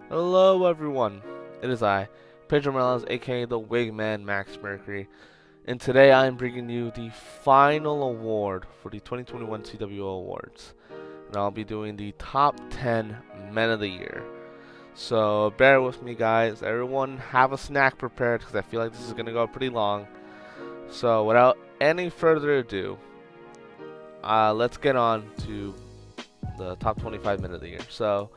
Hello everyone, it is I, Pedro Morales, aka the Wigman Max Mercury, and today I am bringing you the final award for the 2021 CWO Awards, and I'll be doing the top 10 Men of the Year. So bear with me guys, everyone have a snack prepared because I feel like this is going to go pretty long. So without any further ado, let's get on to the top 25 Men of the Year. So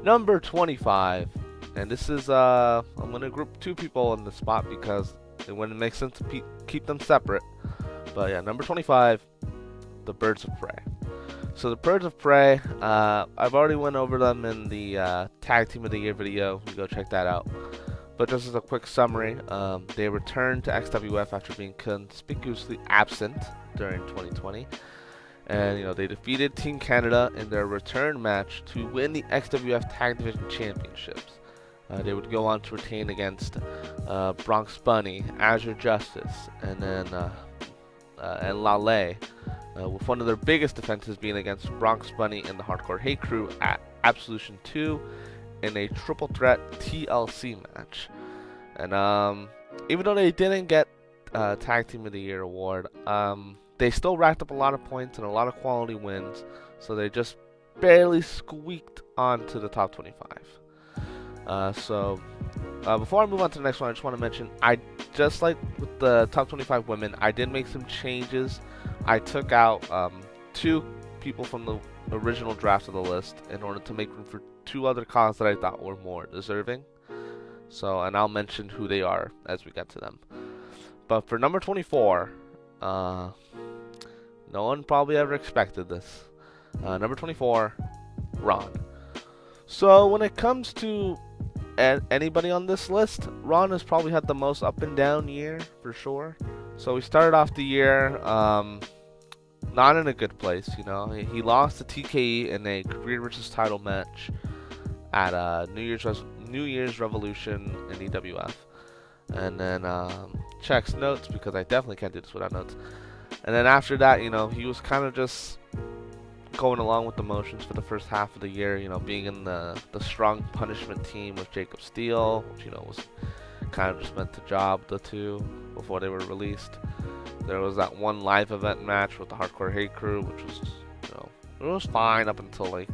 number 25, and this is I'm gonna group two people on the spot because it wouldn't make sense to keep them separate. But yeah, number 25, the Birds of Prey. So the Birds of Prey, I've already went over them in the Tag Team of the Year video. You go check that out. But just as a quick summary, they returned to XWF after being conspicuously absent during 2020. And they defeated Team Canada in their return match to win the XWF Tag Division Championships. They would go on to retain against Bronx Bunny, Azure Justice, and then and Lale, with one of their biggest defenses being against Bronx Bunny and the Hardcore Hate Crew at Absolution 2 in a triple threat TLC match. And even though they didn't get Tag Team of the Year award, they still racked up a lot of points and a lot of quality wins, so they just barely squeaked onto the top 25. Before I move on to the next one, I just want to mention, just like with the top 25 women, I did make some changes. I took out two people from the original draft of the list in order to make room for two other cons that I thought were more deserving. And I'll mention who they are as we get to them. But for number 24, no one probably ever expected this. Number 24, Ron. So when it comes to anybody on this list, Ron has probably had the most up and down year for sure. So we started off the year not in a good place. He lost to TKE in a career versus title match at New Year's Revolution in EWF. And then checks notes because I definitely can't do this without notes. And then after that, he was kind of just going along with the motions for the first half of the year, being in the strong punishment team with Jacob Steele, which, was kind of just meant to job the two before they were released. There was that one live event match with the Hardcore Hate Crew, which was, it was fine up until, like,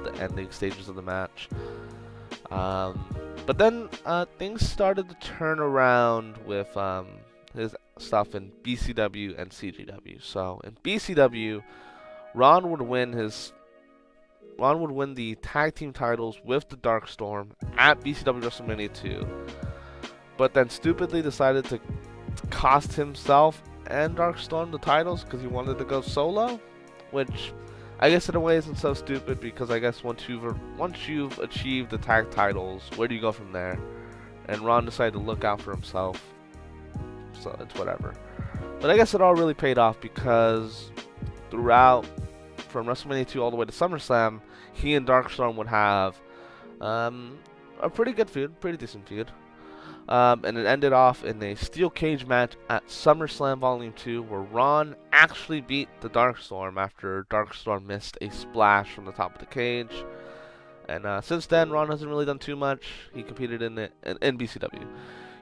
the ending stages of the match. But then things started to turn around with his stuff in BCW and CGW. So in BCW, Ron would win the tag team titles with the Dark Storm at BCW WrestleMania 2, but then stupidly decided to cost himself and Dark Storm the titles because he wanted to go solo, which I guess in a way isn't so stupid because I guess once you've achieved the tag titles, where do you go from there? And Ron decided to look out for himself, so it's whatever. But I guess it all really paid off because throughout, from WrestleMania 2 all the way to SummerSlam, he and Darkstorm would have a pretty good feud, pretty decent feud. And it ended off in a steel cage match at SummerSlam Volume 2 where Ron actually beat the Darkstorm after Darkstorm missed a splash from the top of the cage. And since then, Ron hasn't really done too much. He competed in BCW.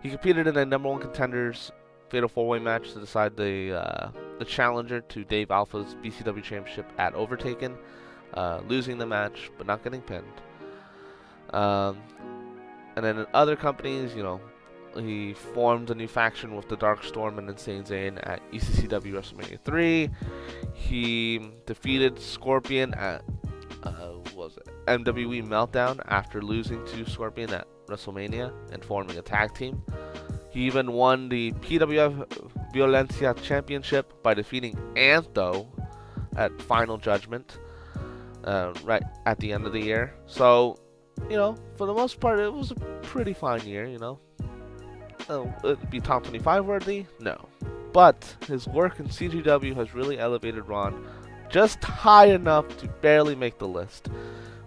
He competed in a number one contenders fatal four-way match to decide the challenger to Dave Alpha's BCW championship at Overtaken, losing the match but not getting pinned. And then in other companies, he formed a new faction with the Dark Storm and Insane Zane at ECCW WrestleMania 3. He defeated Scorpion at MWE Meltdown after losing to Scorpion at WrestleMania and forming a tag team. He even won the PWF Violencia Championship by defeating Antho at Final Judgment right at the end of the year. So, for the most part, it was a pretty fine year, It'd be top 25 worthy? No. But his work in CGW has really elevated Ron just high enough to barely make the list,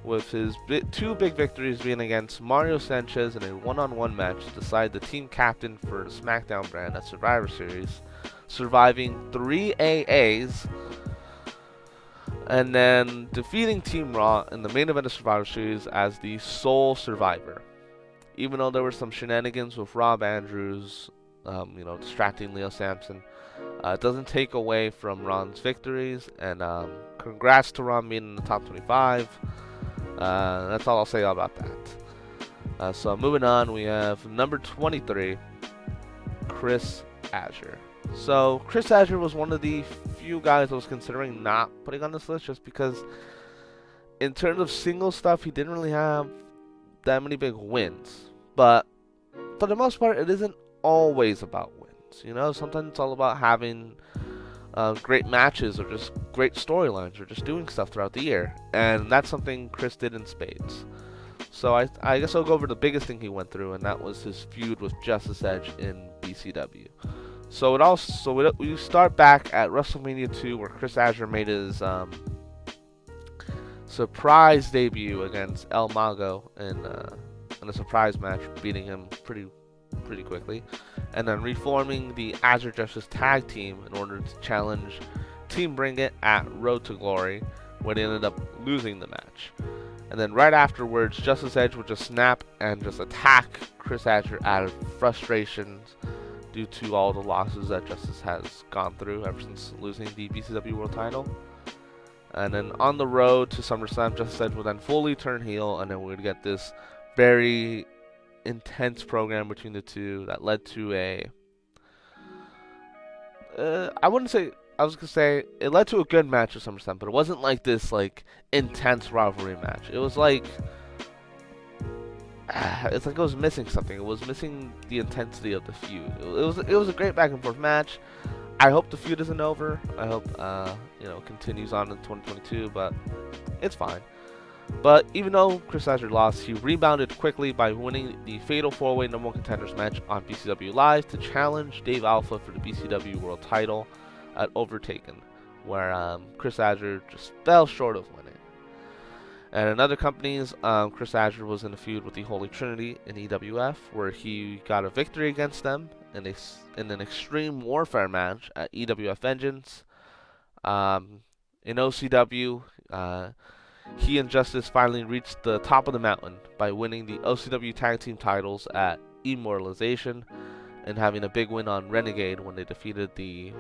with his two big victories being against Mario Sanchez in a one-on-one match to decide the team captain for the SmackDown brand at Survivor Series, surviving 3 AAs, and then defeating Team Raw in the main event of Survivor Series as the sole survivor. Even though there were some shenanigans with Rob Andrews, distracting Leo Sampson, it doesn't take away from Ron's victories, and congrats to Ron being in the top 25. That's all I'll say about that. So moving on, we have number 23, Chris Azure. So Chris Azure was one of the few guys I was considering not putting on this list, just because in terms of single stuff, he didn't really have that many big wins. But for the most part, it isn't always about wins. Sometimes it's all about having great matches, or just great storylines, or just doing stuff throughout the year. And that's something Chris did in spades. So I guess I'll go over the biggest thing he went through, and that was his feud with Justice Edge in BCW. So we start back at WrestleMania 2, where Chris Azure made his surprise debut against El Mago in a surprise match, beating him pretty quickly, and then reforming the Azure Justice tag team in order to challenge Team Bring It at Road to Glory, where they ended up losing the match. And then right afterwards, Justice Edge would just snap and just attack Chris Azure out of frustrations due to all the losses that Justice has gone through ever since losing the BCW World Title. And then on the road to SummerSlam, Justice Edge would then fully turn heel, and then we would get this very intense program between the two that led to I was gonna say it led to a good match at SummerSlam, but it wasn't like this intense rivalry match. It was it's like it was missing something. It was missing the intensity of the feud. It was a great back and forth match. I hope the feud isn't over. I hope it continues on in 2022, but it's fine. But even though Chris Azure lost, he rebounded quickly by winning the Fatal 4-Way No. 1 Contenders match on BCW Live to challenge Dave Alpha for the BCW World Title at Overtaken, where Chris Azure just fell short of winning. And in other companies, Chris Azure was in a feud with the Holy Trinity in EWF, where he got a victory against them in an Extreme Warfare match at EWF Vengeance. In OCW, he and Justice finally reached the top of the mountain by winning the OCW Tag Team titles at Immortalization, and having a big win on Renegade when they defeated the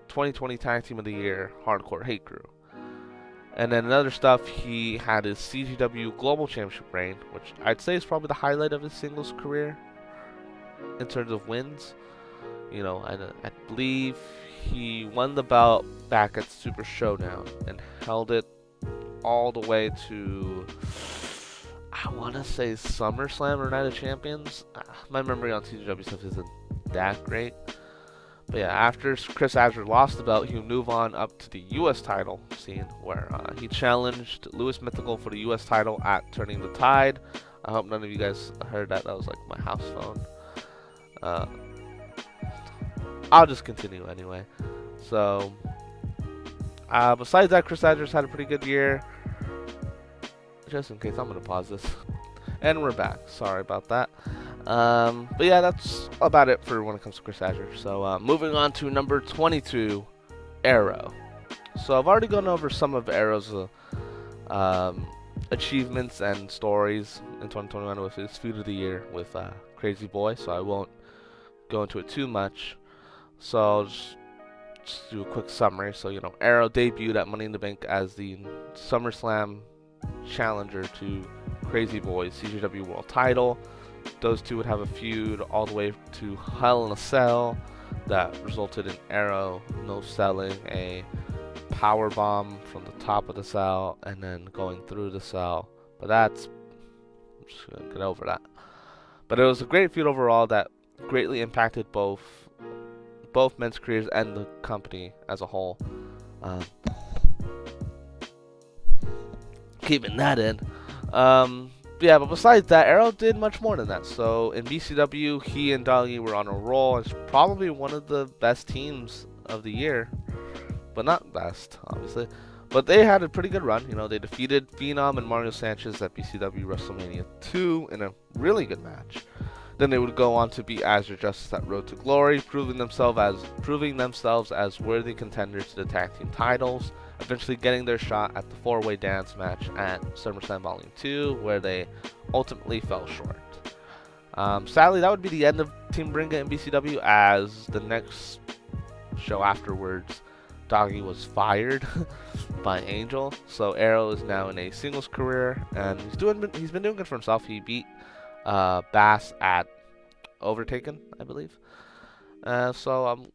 2020 Tag Team of the Year Hardcore Hate Crew. And then in other stuff, he had his CGW Global Championship reign, which I'd say is probably the highlight of his singles career in terms of wins. I believe he won the belt back at Super Showdown and held it all the way to, I want to say, SummerSlam or Night of Champions. My memory on CW stuff isn't that great. But yeah, after Chris Azure lost the belt, he would move on up to the U.S. title scene, where he challenged Louis Mythical for the U.S. title at Turning the Tide. I hope none of you guys heard that. That was like my house phone. I'll just continue anyway. So, besides that, Chris Azure's had a pretty good year. Just in case, I'm going to pause this. And we're back. Sorry about that. But yeah, that's about it for when it comes to Chris Azure. So, moving on to number 22, Arrow. So, I've already gone over some of Arrow's achievements and stories in 2021 with his Feud of the Year with Crazy Boy, so I won't go into it too much. So, I'll just do a quick summary. So, Arrow debuted at Money in the Bank as the SummerSlam challenger to Crazy Boy's CGW World Title. Those two would have a feud all the way to Hell in a Cell that resulted in Arrow no-selling a power bomb from the top of the cell and then going through the cell. But I'm just gonna get over that. But it was a great feud overall that greatly impacted both men's careers and the company as a whole. Keeping that in. Yeah, but besides that, Arrow did much more than that. So in BCW, he and Doggy were on a roll. It's probably one of the best teams of the year, but not best, obviously. But they had a pretty good run. They defeated Phenom and Mario Sanchez at BCW WrestleMania 2 in a really good match. Then they would go on to beat Azure Justice at Road to Glory, proving themselves as worthy contenders to the tag team titles, eventually getting their shot at the four-way dance match at SummerSlam Volume 2, where they ultimately fell short. Sadly, that would be the end of Team Bringa and BCW, as the next show afterwards, Doggy was fired by Angel. So Arrow is now in a singles career, and he's been doing good for himself. He beat Bass at Overtaken, I believe. So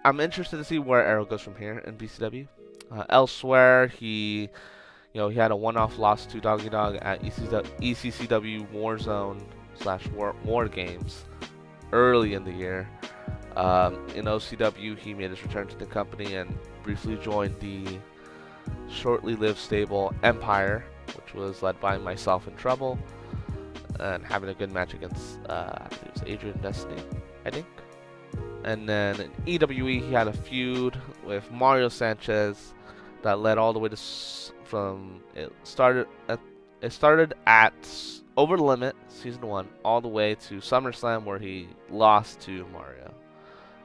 I'm interested to see where Arrow goes from here in BCW. Elsewhere, he had a one-off loss to Doggy Dog at ECCW Warzone / War Games early in the year. In OCW, he made his return to the company and briefly joined the shortly lived stable Empire, which was led by myself and Trouble, and having a good match against it was Adrian Destiny, I think. And then in EWE, he had a feud with Mario Sanchez that led all the way to it started at Over the Limit Season 1 all the way to SummerSlam, where he lost to Mario.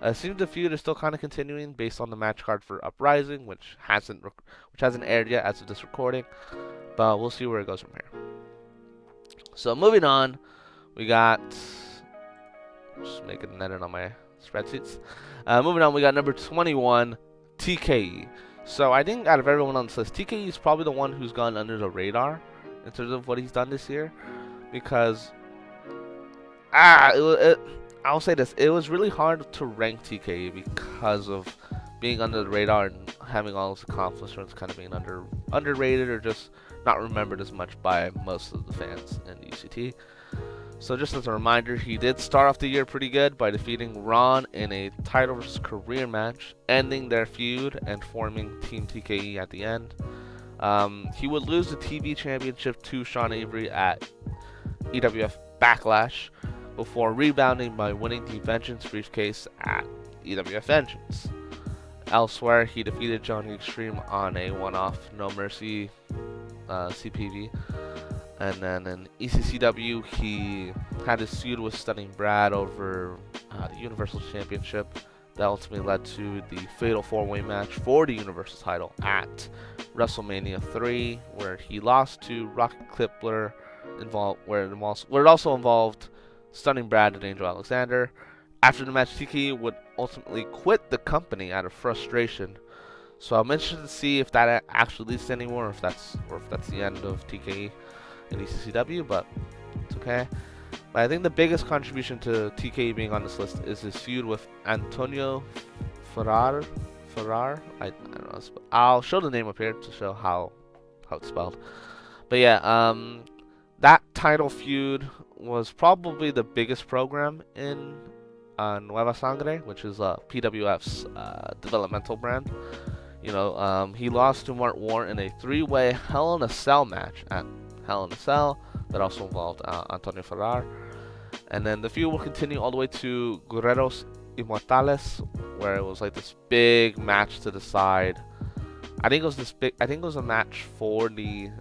It seems the feud is still kind of continuing based on the match card for Uprising, which hasn't aired yet as of this recording, but we'll see where it goes from here. So moving on, we got, just making an edit on my spreadsheets. Moving on, we got number 21, TKE. So I think out of everyone on this list, TKE is probably the one who's gone under the radar in terms of what he's done this year, because I'll say this, it was really hard to rank TKE because of being under the radar and having all his accomplishments kind of being underrated or just not remembered as much by most of the fans in the UCT. So just as a reminder, he did start off the year pretty good by defeating Ron in a title versus career match, ending their feud and forming Team TKE at the end. He would lose the TV championship to Sean Avery at EWF Backlash, before rebounding by winning the Vengeance briefcase at EWF Vengeance. Elsewhere, he defeated Johnny Extreme on a one-off No Mercy CPV. And then in ECCW, he had his feud with Stunning Brad over the Universal Championship that ultimately led to the Fatal 4-Way match for the Universal title at WrestleMania 3, where he lost to Rocket Clippler, where it also involved Stunning Brad and Angel Alexander. After the match, TKE would ultimately quit the company out of frustration. So I'm interested to see if that actually leads to anymore, or if that's the end of TKE in ECCW, but it's okay. But I think the biggest contribution to TKE being on this list is his feud with Antonio Ferrar. I don't know. I'll show the name up here to show how it's spelled. But yeah, that title feud was probably the biggest program in Nueva Sangre, which is PWF's developmental brand. He lost to Mart War in a 3-way Hell in a Cell match at Hell in a Cell that also involved Antonio Ferrar. And then the feud will continue all the way to Guerreros Inmortales, where it was like this big match to decide. I think it was a match for the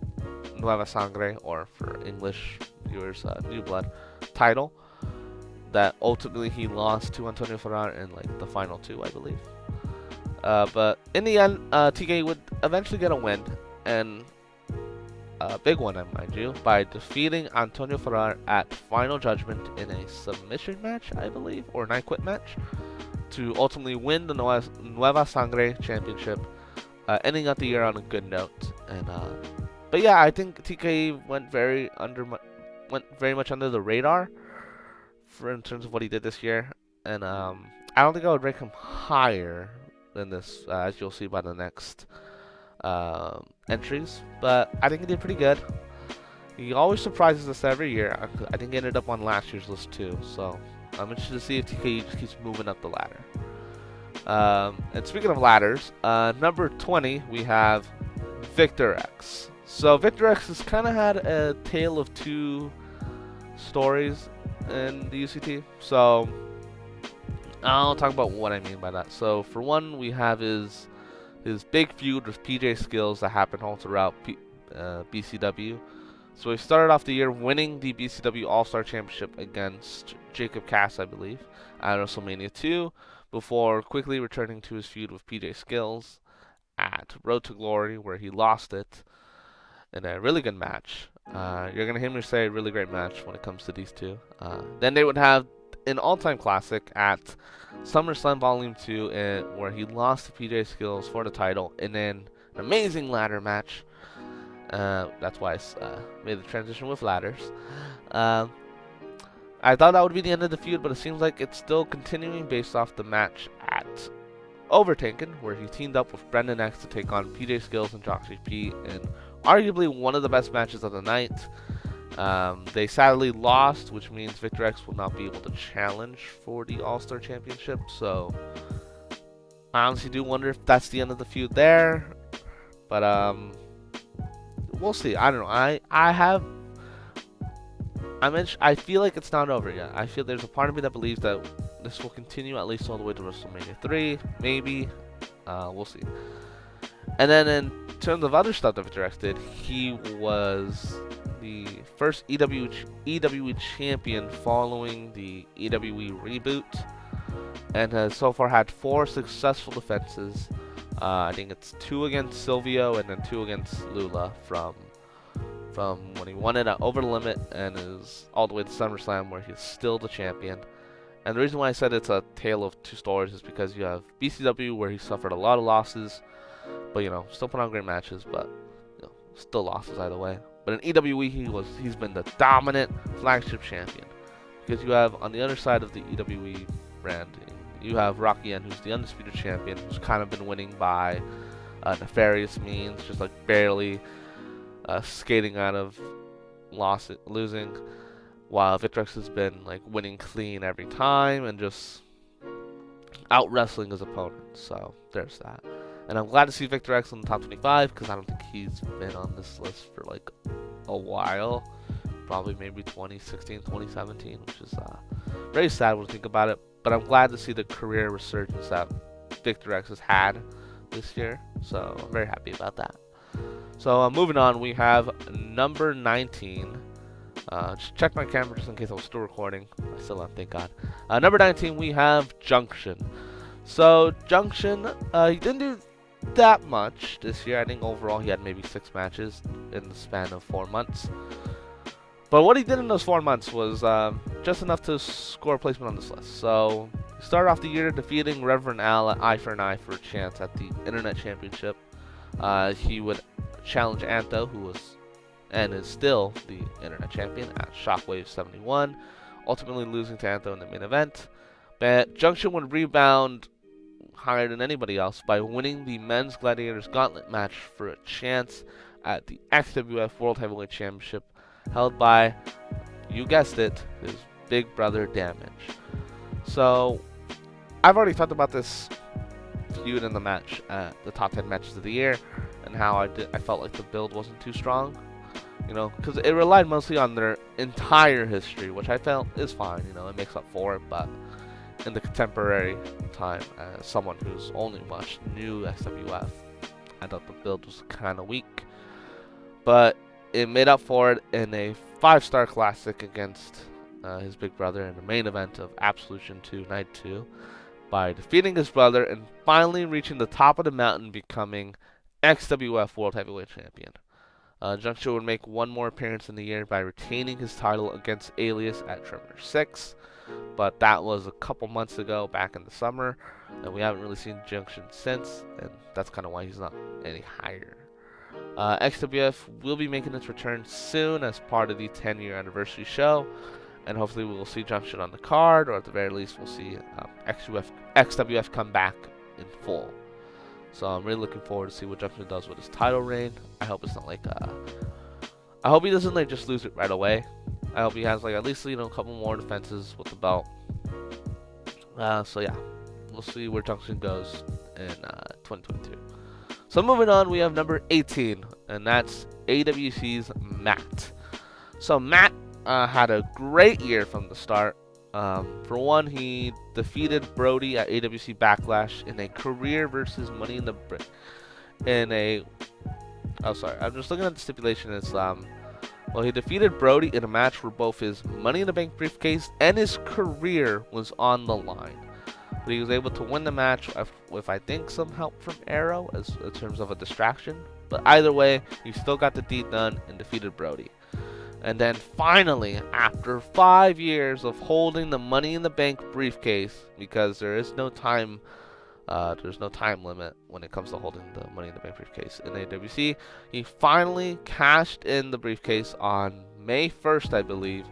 Nueva Sangre, or for English viewers, New Blood title, that ultimately he lost to Antonio Ferrar in like the final 2, I believe. But in the end, TK would eventually get a win, and a big one, mind you, by defeating Antonio Ferrar at Final Judgment in a submission match, I believe, or an I Quit match, to ultimately win the Nueva Sangre Championship, ending out the year on a good note. And but yeah, I think TK went very much under the radar in terms of what he did this year, and I don't think I would rank him higher than this, as you'll see by the next entries, but I think he did pretty good. He always surprises us every year. I think he ended up on last year's list too, so I'm interested to see if TK just keeps moving up the ladder. And speaking of ladders, number 20 we have Victor X. So Victor X has kind of had a tale of two stories in the UCT. So I'll talk about what I mean by that. So for one, we have his big feud with PJ Skills that happened all throughout BCW. So he started off the year winning the BCW All-Star Championship against Jacob Cass, I believe, at WrestleMania 2, before quickly returning to his feud with PJ Skills at Road to Glory, where he lost it in a really good match. You're going to hear me say really great match when it comes to these two. Then they would have an all-time classic at SummerSlam Volume 2, where he lost to PJ Skills for the title, and then an amazing ladder match. That's why I made the transition with ladders. I thought that would be the end of the feud, but it seems like it's still continuing based off the match at Overtaken, where he teamed up with Brendan X to take on PJ Skills and Joxy P in arguably one of the best matches of the night. They sadly lost, which means Victor X will not be able to challenge for the All-Star Championship, so I honestly do wonder if that's the end of the feud there, but we'll see. I don't know. I feel like it's not over yet. I feel there's a part of me that believes that this will continue at least all the way to WrestleMania 3, maybe. We'll see. And then in terms of other stuff that Victor X did, he was the first EWE champion following the EWE reboot, and has so far had 4 successful defenses. I think it's 2 against Silvio and then 2 against Lula from when he won it at Over the Limit, and is all the way to SummerSlam, where he's still the champion. And the reason why I said it's a tale of 2 stories is because you have BCW, where he suffered a lot of losses, but still put on great matches, but still losses either way. But in EWE, he's been the dominant flagship champion, because you have on the other side of the EWE brand, you have Rocky N, who's the undisputed champion, who's kind of been winning by nefarious means, just like barely skating out of losing, while Victor X has been like winning clean every time and just out wrestling his opponents. So there's that. And I'm glad to see Victor X on the top 25, because I don't think he's been on this list for like a while. Probably maybe 2016, 2017, which is very sad when you think about it. But I'm glad to see the career resurgence that Victor X has had this year. So I'm very happy about that. So moving on, we have number 19. Just check my camera just in case I was still recording. I still am, thank God. Number 19, we have Junction. So Junction, he didn't do that much this year. I think overall he had maybe 6 matches in the span of 4 months. But what he did in those 4 months was just enough to score a placement on this list. So he started off the year defeating Reverend Al at Eye for an Eye for a chance at the Internet Championship. He would challenge Anto, who was and is still the Internet Champion, at Shockwave 71, ultimately losing to Anto in the main event. But Junction would rebound higher than anybody else by winning the Men's Gladiators Gauntlet match for a chance at the XWF World Heavyweight Championship, held by, you guessed it, his big brother Damage. So I've already talked about this feud in the match at the top 10 matches of the year, and how I felt like the build wasn't too strong, because it relied mostly on their entire history, which I felt is fine, it makes up for it. But in the contemporary time, as someone who's only watched new XWF, I thought the build was kind of weak, but it made up for it in a 5-star classic against his big brother in the main event of Absolution 2 Night 2, by defeating his brother and finally reaching the top of the mountain, becoming XWF World Heavyweight Champion. Junction would make one more appearance in the year by retaining his title against Alias at Terminator 6, but that was a couple months ago, back in the summer, and we haven't really seen Junction since, and that's kind of why he's not any higher. XWF will be making its return soon as part of the 10-year anniversary show, and hopefully we will see Junction on the card, or at the very least we'll see XWF come back in full. So I'm really looking forward to see what Junction does with his title reign. I hope it's not like I hope he doesn't just lose it right away. I hope he has at least a couple more defenses with the belt. So yeah, we'll see where Junction goes in 2022. So moving on, we have number 18, and that's AWC's Matt. So Matt had a great year from the start. For one, he defeated Brody at AWC Backlash in a career versus Money in the I'm just looking at the stipulation. It's he defeated Brody in a match where both his Money in the Bank briefcase and his career was on the line. but he was able to win the match with I think some help from Arrow as in terms of a distraction. But either way, he still got the deed done and defeated Brody. And then finally, after 5 years of holding the Money in the Bank briefcase, because there's no time limit when it comes to holding the Money in the Bank briefcase in AWC, he finally cashed in the briefcase on May 1st, I believe,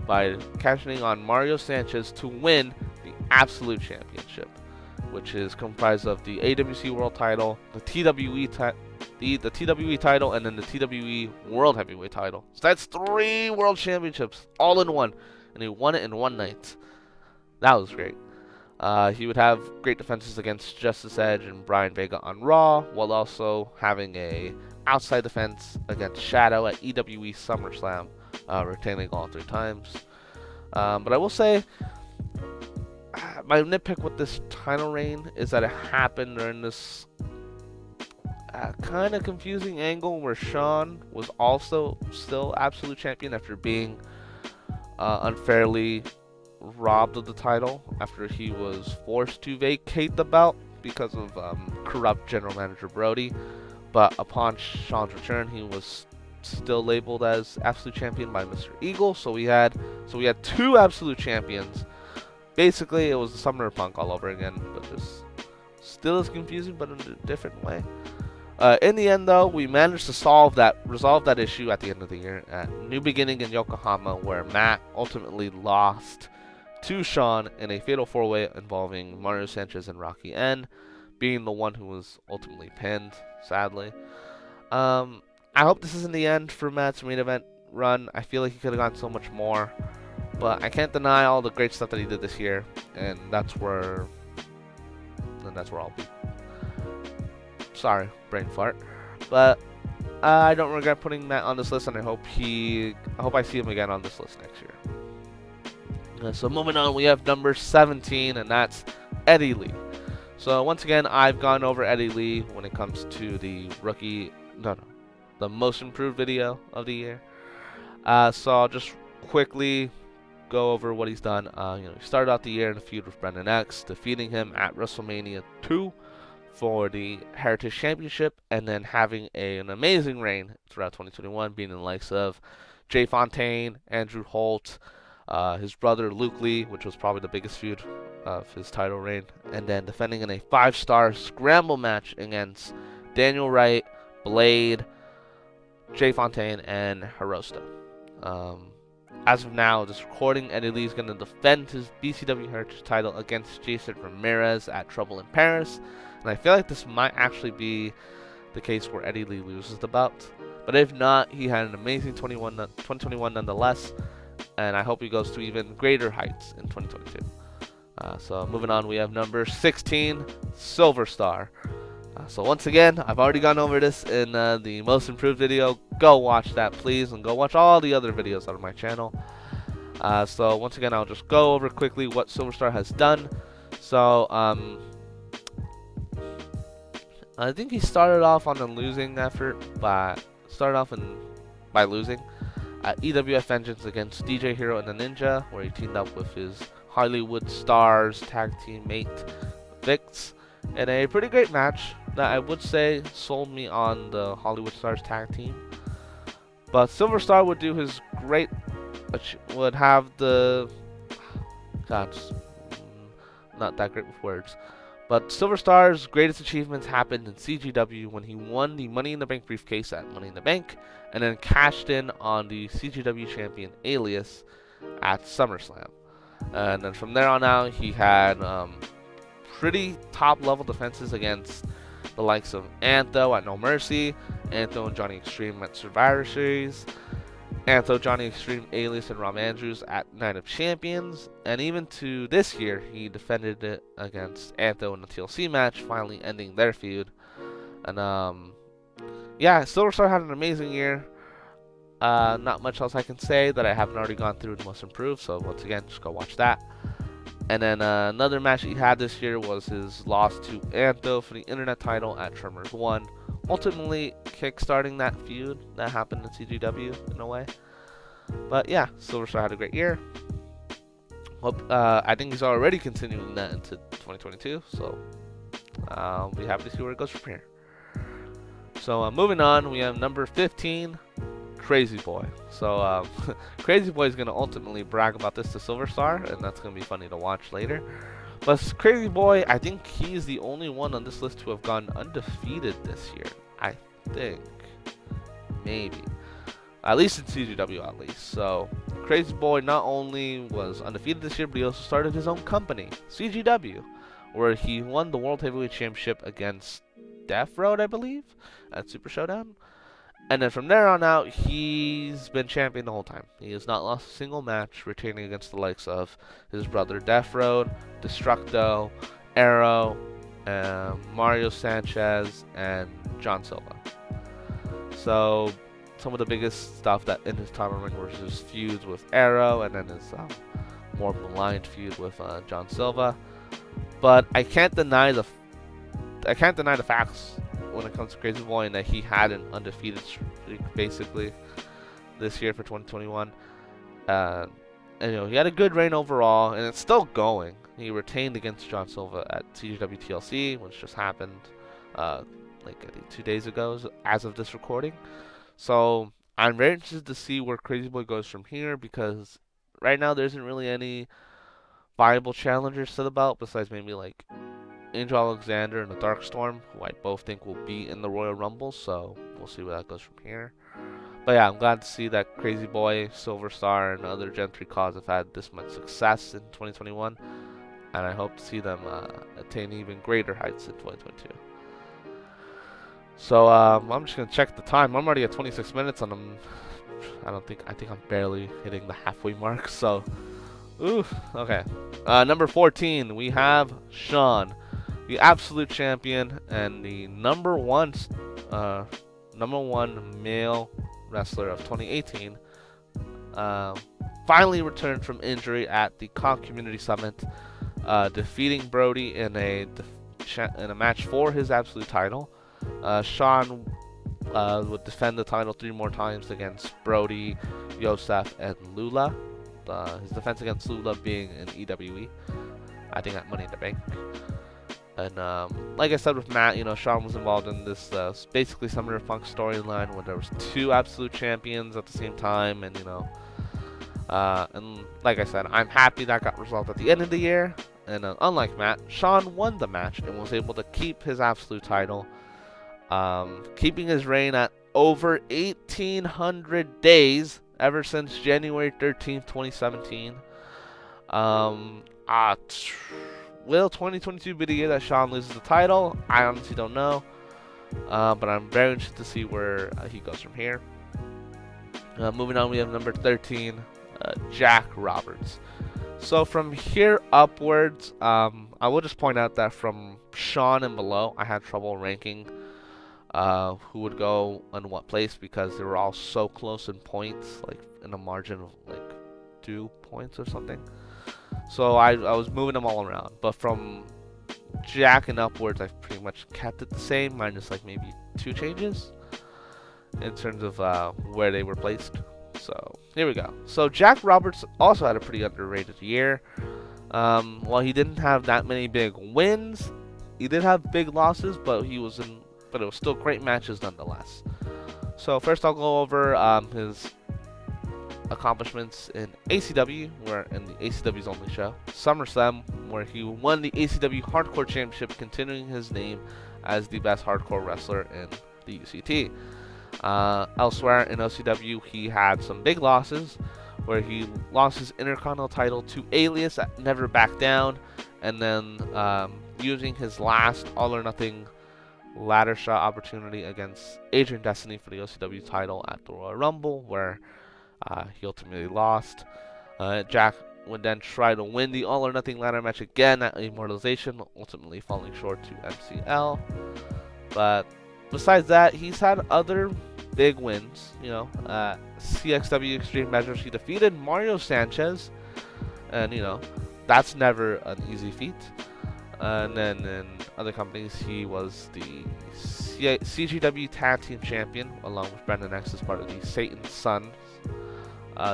by cashing on Mario Sanchez to win the Absolute Championship, which is comprised of the AWC World Title, the TWE title, and then the TWE World Heavyweight title. So that's 3 World Championships all in one, and he won it in one night. That was great. He would have great defenses against Justice Edge and Brian Vega on Raw, while also having a outside defense against Shadow at EWE SummerSlam, retaining all 3 times. But I will say, my nitpick with this title reign is that it happened during this kind of confusing angle where Sean was also still Absolute Champion after being unfairly robbed of the title after he was forced to vacate the belt because of corrupt general manager Brody. But upon Sean's return, he was still labeled as Absolute Champion by Mr. Eagle. So we had 2 Absolute Champions. Basically, it was the Summoner Punk all over again, but just still as confusing, but in a different way. In the end, though, we managed to resolve that issue at the end of the year at New Beginning in Yokohama, where Matt ultimately lost to Sean in a fatal 4-way involving Mario Sanchez and Rocky N, being the one who was ultimately pinned, sadly. I hope this isn't the end for Matt's main event run. I feel like he could have gone so much more, but I can't deny all the great stuff that he did this year, and that's where I'll be. Sorry, brain fart. But I don't regret putting Matt on this list, and I hope I see him again on this list next year. So moving on, we have number 17, and that's Eddie Lee. So once again, I've gone over Eddie Lee when it comes to the the most improved video of the year. So I'll just quickly go over what he's done. He started out the year in a feud with Brendan X, defeating him at WrestleMania 2 for the Heritage Championship, and then having an amazing reign throughout 2021, being in the likes of Jay Fontaine, Andrew Holt, his brother Luke Lee, which was probably the biggest feud of his title reign, and then defending in a 5-star scramble match against Daniel Wright, Blade, Jay Fontaine, and Hirosta. As of now, this recording, Eddie Lee is going to defend his BCW Heritage title against Jason Ramirez at Trouble in Paris. And I feel like this might actually be the case where Eddie Lee loses the belt. But if not, he had an amazing 2021 nonetheless. And I hope he goes to even greater heights in 2022. So moving on, we have number 16, Silver Star. So once again, I've already gone over this in the most improved video. Go watch that, please, and go watch all the other videos on my channel. So once again, I'll just go over quickly what Silver Star has done. So I think he started off on a losing effort, by losing at EWF Vengeance against DJ Hero and the Ninja, where he teamed up with his Hollywood Stars tag team mate Vix in a pretty great match that I would say sold me on the Hollywood Stars tag team. But Silver Star would do his would have the not that great with words. But Silver Star's greatest achievements happened in CGW when he won the Money in the Bank briefcase at Money in the Bank, and then cashed in on the CGW champion Alias at SummerSlam. And then from there on out, he had pretty top-level defenses against the likes of Antho at No Mercy, Antho and Johnny Extreme at Survivor Series, Antho, Johnny Extreme, Alias, and Rob Andrews at Night of Champions, and even to this year, he defended it against Antho in the TLC match, finally ending their feud. And yeah, Silver Star had an amazing year. Not much else I can say that I haven't already gone through the most improved, so once again, just go watch that. And then another match he had this year was his loss to Antho for the Internet title at Tremors 1, ultimately kickstarting that feud that happened in CGW in a way. But yeah, Silver Star had a great year. I think he's already continuing that into 2022, so I'll be happy to see where it goes from here. So moving on, we have number 15, Crazy Boy. So Crazy Boy is going to ultimately brag about this to Silver Star, and that's going to be funny to watch later. But Crazy Boy, I think he's the only one on this list to have gone undefeated this year. I think. Maybe. At least in CGW, at least. So Crazy Boy not only was undefeated this year, but he also started his own company, CGW, where he won the World Heavyweight Championship against Death Road, I believe, at Super Showdown. And then from there on out, he's been champion the whole time. He has not lost a single match, retaining against the likes of his brother Death Road, Destructo, Arrow, Mario Sanchez, and John Silva. So some of the biggest stuff that in his title reign was his feuds with Arrow, and then his more maligned feud with John Silva. But I can't deny the facts when it comes to Crazy Boy, and that he had an undefeated streak basically this year for 2021. And he had a good reign overall, and it's still going. He retained against John Silva at CGW TLC, which just happened like I think 2 days ago as of this recording. So I'm very interested to see where Crazy Boy goes from here, because right now there isn't really any viable challengers to the belt besides maybe like Angel Alexander and the Dark Storm, who I both think will be in the Royal Rumble, so we'll see where that goes from here. But yeah, I'm glad to see that Crazy Boy, Silver Star, and other Gen 3 calls have had this much success in 2021, and I hope to see them attain even greater heights in 2022. So I'm just gonna check the time. I'm already at 26 minutes, and I think I'm barely hitting the halfway mark. So, okay. Number 14, we have Sean, the absolute champion and the number one male wrestler of 2018. Finally returned from injury at the Con Community Summit, defeating Brody in a match for his absolute title. Sean would defend the title 3 more times against Brody, Yosef, and Lula. His defense against Lula being in EWE, I think at Money in the Bank. And like I said with Matt, Sean was involved in this basically Summer of Punk storyline where there was 2 absolute champions at the same time, and and like I said, I'm happy that got resolved at the end of the year. And unlike Matt, Sean won the match and was able to keep his absolute title, keeping his reign at over 1,800 days ever since January 13th, 2017. Will 2022 be the year that Sean loses the title? I honestly don't know, but I'm very interested to see where he goes from here. Moving on, we have number 13, Jack Roberts. So from here upwards, I will just point out that from Sean and below, I had trouble ranking who would go in what place, because they were all so close in points, like in a margin of like 2 points or something. So I was moving them all around. But from Jack and upwards, I've pretty much kept it the same, minus like maybe 2 changes in terms of where they were placed. So here we go. So Jack Roberts also had a pretty underrated year. While he didn't have that many big wins, he did have big losses, but it was still great matches nonetheless. So first I'll go over his accomplishments in ACW, where in the ACW's only show, SummerSlam, where he won the ACW Hardcore Championship, continuing his name as the best hardcore wrestler in the UCT. Elsewhere in OCW, he had some big losses, where he lost his Intercontinental title to Alias at Never Back Down, and then using his last All or Nothing ladder shot opportunity against Adrian Destiny for the OCW title at the Royal Rumble, where he ultimately lost. Jack would then try to win the All or Nothing ladder match again at Immortalization, ultimately falling short to MCL. But besides that, he's had other big wins. CXW Extreme Measures, he defeated Mario Sanchez, and that's never an easy feat. And then in other companies, he was the CGW Tag Team Champion, along with Brendan X as part of the Satan's Sons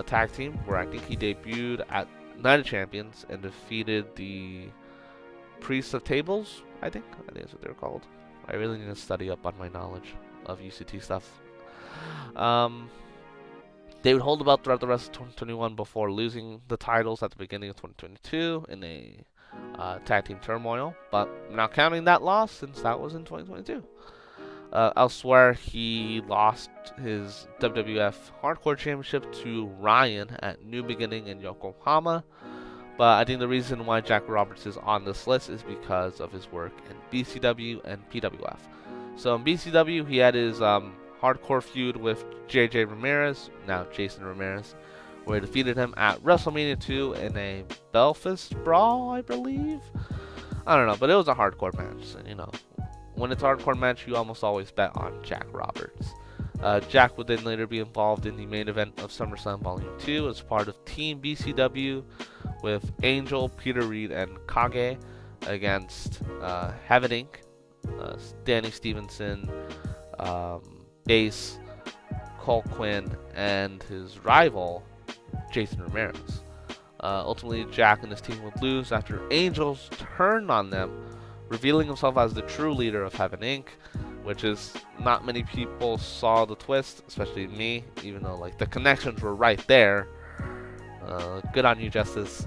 tag team, where I think he debuted at Night of Champions and defeated the Priests of Tables, I think that's what they're called. I really need to study up on my knowledge of UCT stuff. They would hold the belt throughout the rest of 2021 before losing the titles at the beginning of 2022 in a tag team turmoil, but I'm not counting that loss since that was in 2022. Elsewhere, he lost his WWF Hardcore Championship to Ryan at New Beginning in Yokohama. But I think the reason why Jack Roberts is on this list is because of his work in BCW and PWF. So in BCW, he had his hardcore feud with JJ Ramirez, now Jason Ramirez, where he defeated him at WrestleMania 2 in a Belfast Brawl, I believe. I don't know, but it was a hardcore match. And, you know, when it's a hardcore match, you almost always bet on Jack Roberts. Jack would then later be involved in the main event of SummerSlam Volume 2 as part of Team BCW with Angel, Peter Reed, and Kage against Heaven Inc., Danny Stevenson, Ace, Cole Quinn, and his rival, Jason Ramirez. Ultimately, Jack and his team would lose after Angels turned on them, revealing himself as the true leader of Heaven Inc., which is not many people saw the twist, especially me, even though like the connections were right there. Good on you, Justice.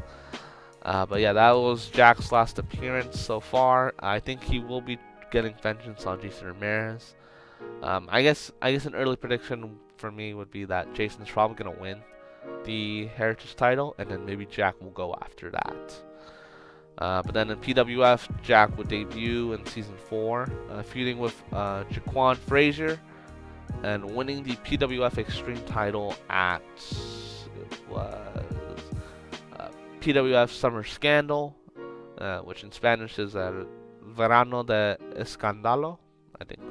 But yeah, that was Jack's last appearance so far. I think he will be getting vengeance on Jason Ramirez. I guess an early prediction for me would be that Jason's probably gonna win the Heritage title, and then maybe Jack will go after that. But then in PWF, Jack would debut in Season 4, feuding with Jaquan Frazier, and winning the PWF Extreme title at, it was PWF Summer Scandal, which in Spanish is Verano de Escándalo, I think.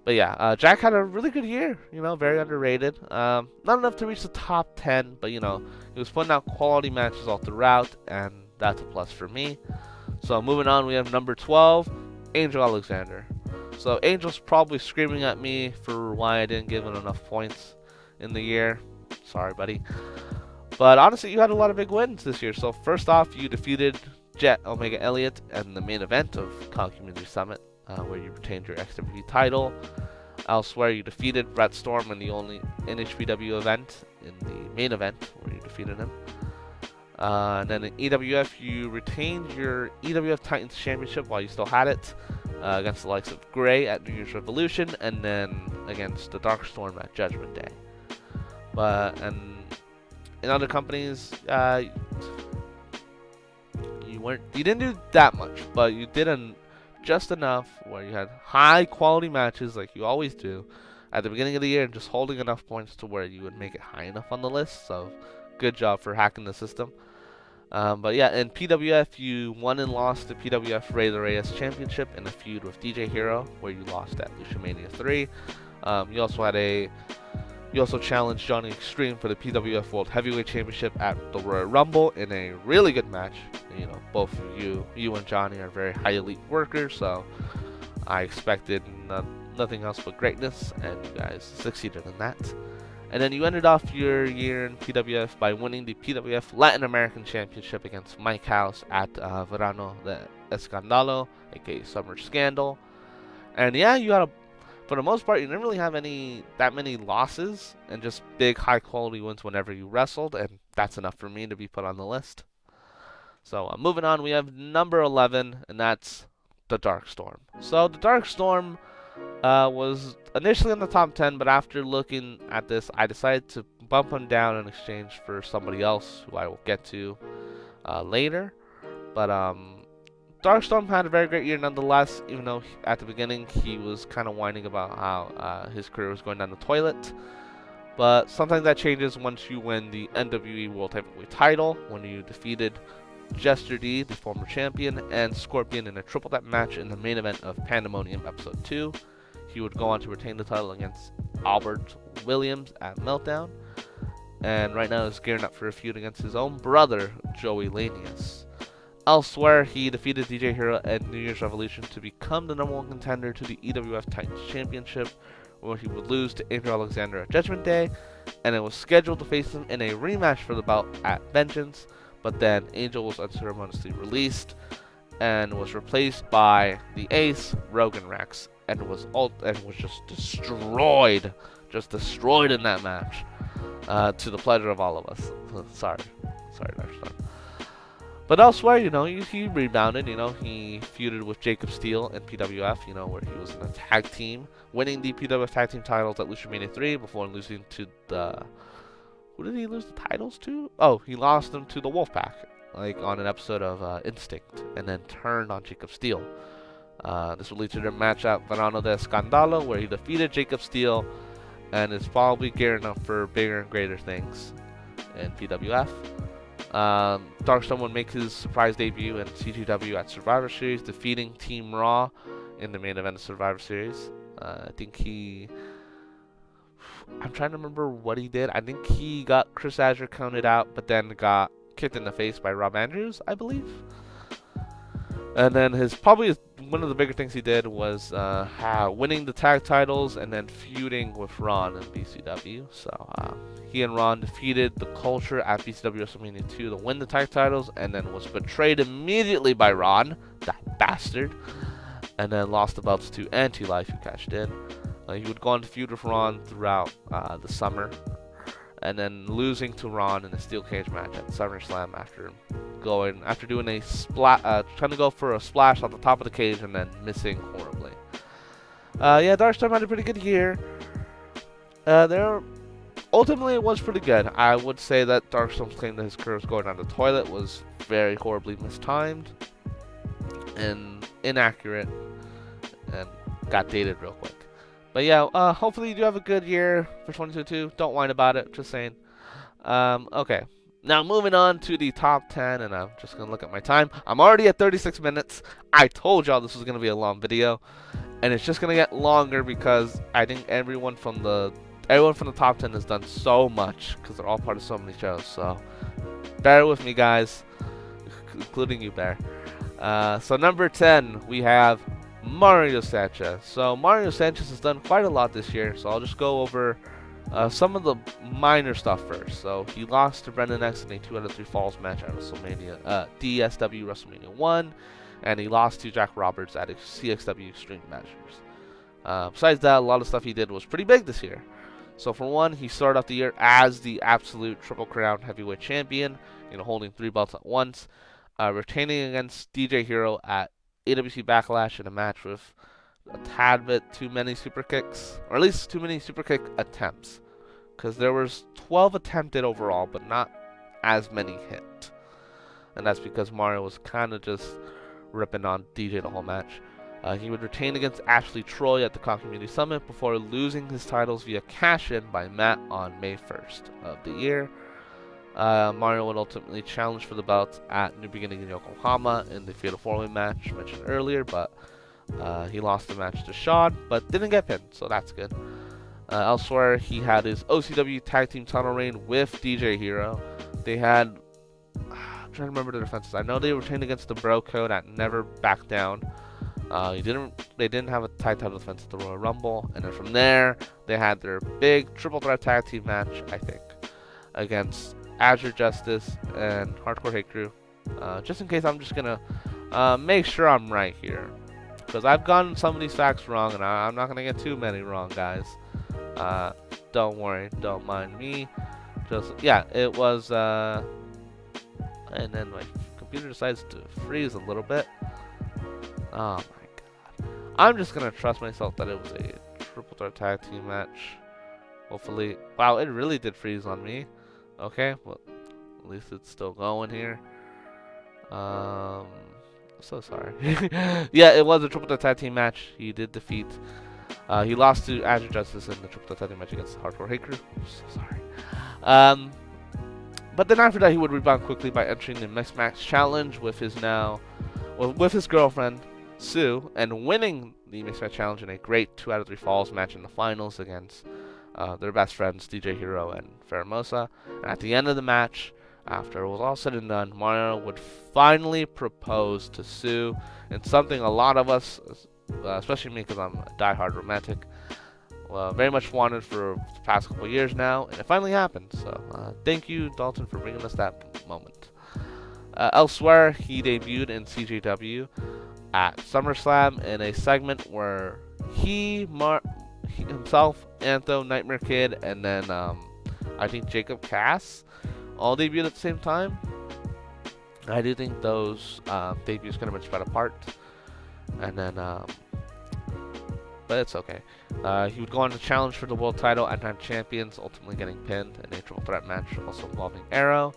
But yeah, Jack had a really good year, you know, very underrated. Not enough to reach the top 10, but, you know, he was putting out quality matches all throughout, and that's a plus for me. So moving on, we have number 12, Angel Alexander. So Angel's probably screaming at me for why I didn't give him enough points in the year. Sorry, buddy. But honestly, you had a lot of big wins this year. So first off, you defeated Jet Omega Elliott in the main event of COG Community Summit, where you retained your XWP title. Elsewhere, you defeated Brett Storm in the only NHPW event, in the main event, where you defeated him. And then in EWF, you retained your EWF Titans Championship while you still had it, against the likes of Gray at New Year's Revolution, and then against the Dark Storm at Judgment Day. And in other companies, you didn't do that much, but you did just enough where you had high quality matches like you always do at the beginning of the year, and just holding enough points to where you would make it high enough on the list. So good job for hacking the system. But yeah, in PWF, you won and lost the PWF Rey Reyes Championship in a feud with DJ Hero, where you lost at Lucha Mania 3. You also challenged Johnny Extreme for the PWF World Heavyweight Championship at the Royal Rumble in a really good match. You know, both of you and Johnny are very high elite workers, so I expected nothing else but greatness, and you guys succeeded in that. And then you ended off your year in PWF by winning the PWF Latin American Championship against Mike House at Verano de Escándalo, aka Summer Scandal. And yeah, for the most part, you didn't really have that many losses, and just big high quality wins whenever you wrestled, and that's enough for me to be put on the list. So moving on, we have number 11, and that's the Dark Storm. So the Dark Storm was initially in the top 10, but after looking at this, I decided to bump him down in exchange for somebody else who I will get to later. But Darkstorm had a very great year nonetheless, even though at the beginning he was kind of whining about how his career was going down the toilet. But something that changes once you win the NWE World Heavyweight title, when you defeated Jester D, the former champion, and Scorpion in a triple threat match in the main event of Pandemonium Episode 2. He would go on to retain the title against Albert Williams at Meltdown, and right now is gearing up for a feud against his own brother, Joey Lanius. Elsewhere, he defeated DJ Hero at New Year's Revolution to become the number 1 contender to the EWF Titans Championship, where he would lose to Angel Alexander at Judgment Day, and it was scheduled to face him in a rematch for the belt at Vengeance, but then Angel was unceremoniously released and was replaced by the Ace, Rogan Rex, and was just destroyed in that match, to the pleasure of all of us. sorry, Darkstar. But elsewhere, he rebounded. He feuded with Jacob Steele in PWF, where he was in a tag team, winning the PWF tag team titles at Lucha 3 before losing to who did he lose the titles to? Oh, he lost them to the Wolfpack, like on an episode of Instinct, and then turned on Jacob Steele. This will lead to their match at Verano de Escandalo, where he defeated Jacob Steele, and is probably gearing up for bigger and greater things in PWF. Darkstar would make his surprise debut in CGW at Survivor Series, defeating Team Raw in the main event of Survivor Series. I'm trying to remember what he did. I think he got Chris Azure counted out, but then got kicked in the face by Rob Andrews, I believe. And then one of the bigger things he did was winning the tag titles and then feuding with Ron in BCW. So he and Ron defeated the Culture at BCW WrestleMania 2 to win the tag titles, and then was betrayed immediately by Ron, that bastard, and then lost the belts to Anti-Life, who cashed in. He would go on to feud with Ron throughout the summer, and then losing to Ron in a steel cage match at SummerSlam after doing a trying to go for a splash on the top of the cage and then missing horribly. Darkstar had a pretty good year. Ultimately, it was pretty good. I would say that Darkstar's claim that his career was going down the toilet was very horribly mistimed and inaccurate, and got dated real quick. But yeah, hopefully you do have a good year for 2022. Don't whine about it, just saying. Okay, now moving on to the top 10, and I'm just going to look at my time. I'm already at 36 minutes. I told y'all this was going to be a long video, and it's just going to get longer because I think everyone from the top 10 has done so much, because they're all part of so many shows. So bear with me, guys, including you, Bear. So number 10, we have Mario Sanchez. So Mario Sanchez has done quite a lot this year, so I'll just go over some of the minor stuff first. So he lost to Brendan X in a 2 out of 3 falls match at DSW WrestleMania 1, and he lost to Jack Roberts at a CXW Extreme Masters. Besides that, a lot of stuff he did was pretty big this year. So for one, he started off the year as the absolute Triple Crown Heavyweight Champion, holding 3 belts at once, retaining against DJ Hero at AWC Backlash in a match with a tad bit too many super kicks, or at least too many super kick attempts, because there was 12 attempted overall, but not as many hit, and that's because Mario was kind of just ripping on DJ the whole match. He would retain against Ashley Troy at the Con Community Summit before losing his titles via cash-in by Matt on May 1st of the year. Mario would ultimately challenge for the belt at New Beginning in Yokohama in the Fatal 4-Way match mentioned earlier, but he lost the match to Shawn, but didn't get pinned, so that's good. Elsewhere, he had his OCW Tag Team title reign with DJ Hero. They had, I'm trying to remember the defenses. I know they retained against the Bro Code at Never Back Down. They didn't have a tag title defense at the Royal Rumble, and then from there, they had their big triple threat tag team match, I think, against Azure Justice and Hardcore Hate Crew. Just in case, I'm just gonna make sure I'm right here, because I've gotten some of these facts wrong, and I'm not gonna get too many wrong, guys. Don't worry, don't mind me. It was and then my computer decides to freeze a little bit. Oh my god. I'm just gonna trust myself that it was a triple threat tag team match. Hopefully. Wow, it really did freeze on me. Okay, well, at least it's still going here. So sorry. Yeah, it was a triple threat tag team match. He did defeat. He lost to Azure Justice in the triple threat tag team match against Hardcore Hate Crew. So sorry. But then after that, he would rebound quickly by entering the Mixed Match Challenge with his girlfriend Sue, and winning the Mixed Match Challenge in a great 2 out of 3 falls match in the finals against their best friends DJ Hero and Ferramosa. And at the end of the match, after it was all said and done, Mario would finally propose to Sue, and something a lot of us, especially me because I'm a diehard romantic, very much wanted for the past couple years now, and it finally happened. So thank you, Dalton, for bringing us that moment. Elsewhere, he debuted in CJW at SummerSlam in a segment where he himself, Antho, Nightmare Kid, and then I think Jacob Cass all debuted at the same time. I do think those debuts kind of been spread apart, and then but it's okay. He would go on to challenge for the world title at Night Champions, ultimately getting pinned in a triple threat match, also involving Arrow.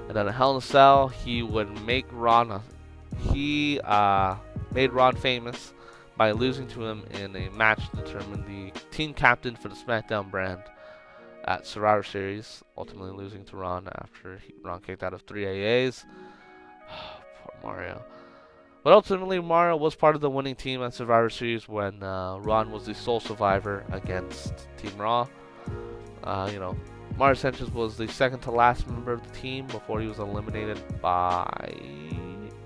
And then at Hell in a Cell, he would make Ron. He made Ron famous by losing to him in a match to determine the team captain for the SmackDown brand at Survivor Series, ultimately losing to Ron after Ron kicked out of 3 AAs. Poor Mario. But ultimately, Mario was part of the winning team at Survivor Series when Ron was the sole survivor against Team Raw. Mario Sanchez was the second to last member of the team before he was eliminated by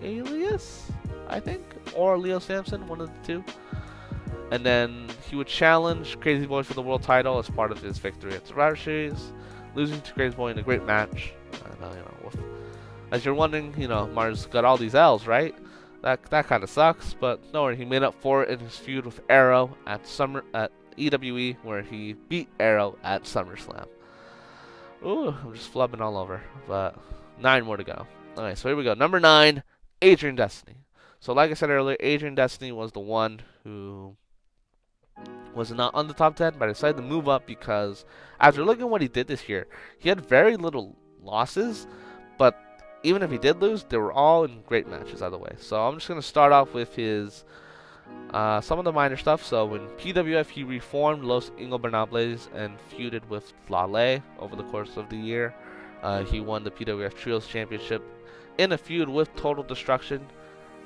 Alias, I think, or Leo Sampson, one of the two. And then he would challenge Crazy Boy for the world title as part of his victory at Survivor Series, losing to Crazy Boy in a great match. And, as you're wondering, Mario's got all these L's, right? That kind of sucks, but no worry, he made up for it in his feud with Arrow at EWE, where he beat Arrow at SummerSlam. Ooh, I'm just flubbing all over, but 9 more to go. Alright, so here we go. Number 9, Adrian Destiny. So like I said earlier, Adrian Destiny was the one who was not on the top 10, but I decided to move up because after looking at what he did this year, he had very little losses, but even if he did lose, they were all in great matches either way. So I'm just going to start off with his some of the minor stuff. So in PWF, he reformed Los Ingobernables and feuded with Lale over the course of the year. He won the PWF Trios Championship in a feud with Total Destruction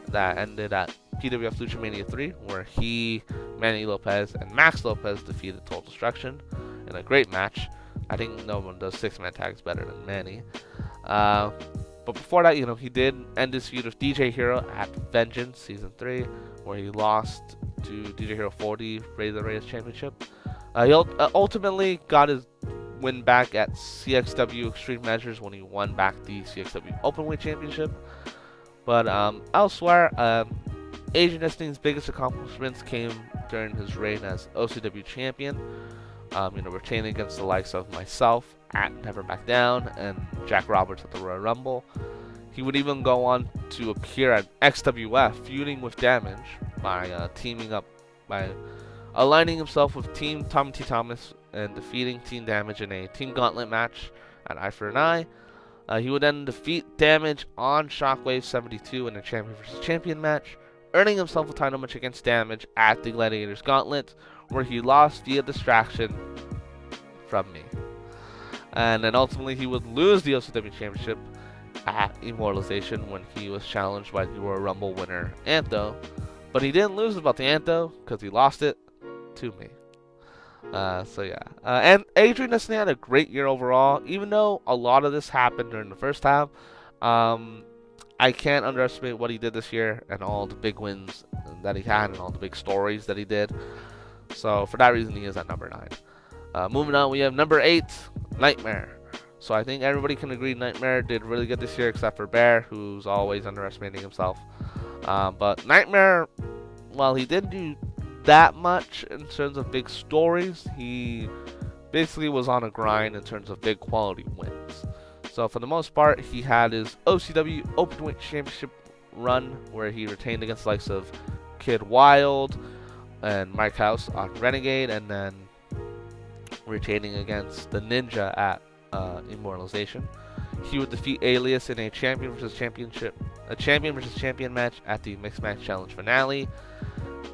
that ended at PWF Lucha Mania 3, where he, Manny Lopez, and Max Lopez defeated Total Destruction in a great match. I think no one does 6-man tags better than Manny. But before that, he did end his feud with DJ Hero at Vengeance Season 3, where he lost to DJ Hero 40, Razor Reyes Championship. He ultimately got his win back at CXW Extreme Measures when he won back the CXW Openweight Championship. But elsewhere, Adrian Destiny's biggest accomplishments came during his reign as OCW Champion. Retaining against the likes of myself at Never Back Down and Jack Roberts at the Royal Rumble. He would even go on to appear at XWF, feuding with Damage by aligning himself with Team Tommy T. Thomas and defeating Team Damage in a Team Gauntlet match at Eye for an Eye. He would then defeat Damage on Shockwave 72 in a Champion vs. Champion match, earning himself a title match against Damage at the Gladiators Gauntlet, where he lost via distraction from me. And then ultimately he would lose the OCW Championship at Immortalization when he was challenged by the Royal Rumble winner Antho. But he didn't lose about the Antho because he lost it to me. And Adrian Destiny had a great year overall, even though a lot of this happened during the first half. I can't underestimate what he did this year and all the big wins that he had and all the big stories that he did. So for that reason, he is at number 9. Moving on, we have number 8, Nightmare. So I think everybody can agree Nightmare did really good this year, except for Bear, who's always underestimating himself. But Nightmare, while he didn't do that much in terms of big stories, he basically was on a grind in terms of big quality wins. So for the most part, he had his OCW Openweight Championship run, where he retained against the likes of Kid Wild and Mike House on Renegade, and then retaining against the Ninja at Immortalization. He would defeat Alias in a champion versus champion match at the Mixed Match Challenge finale.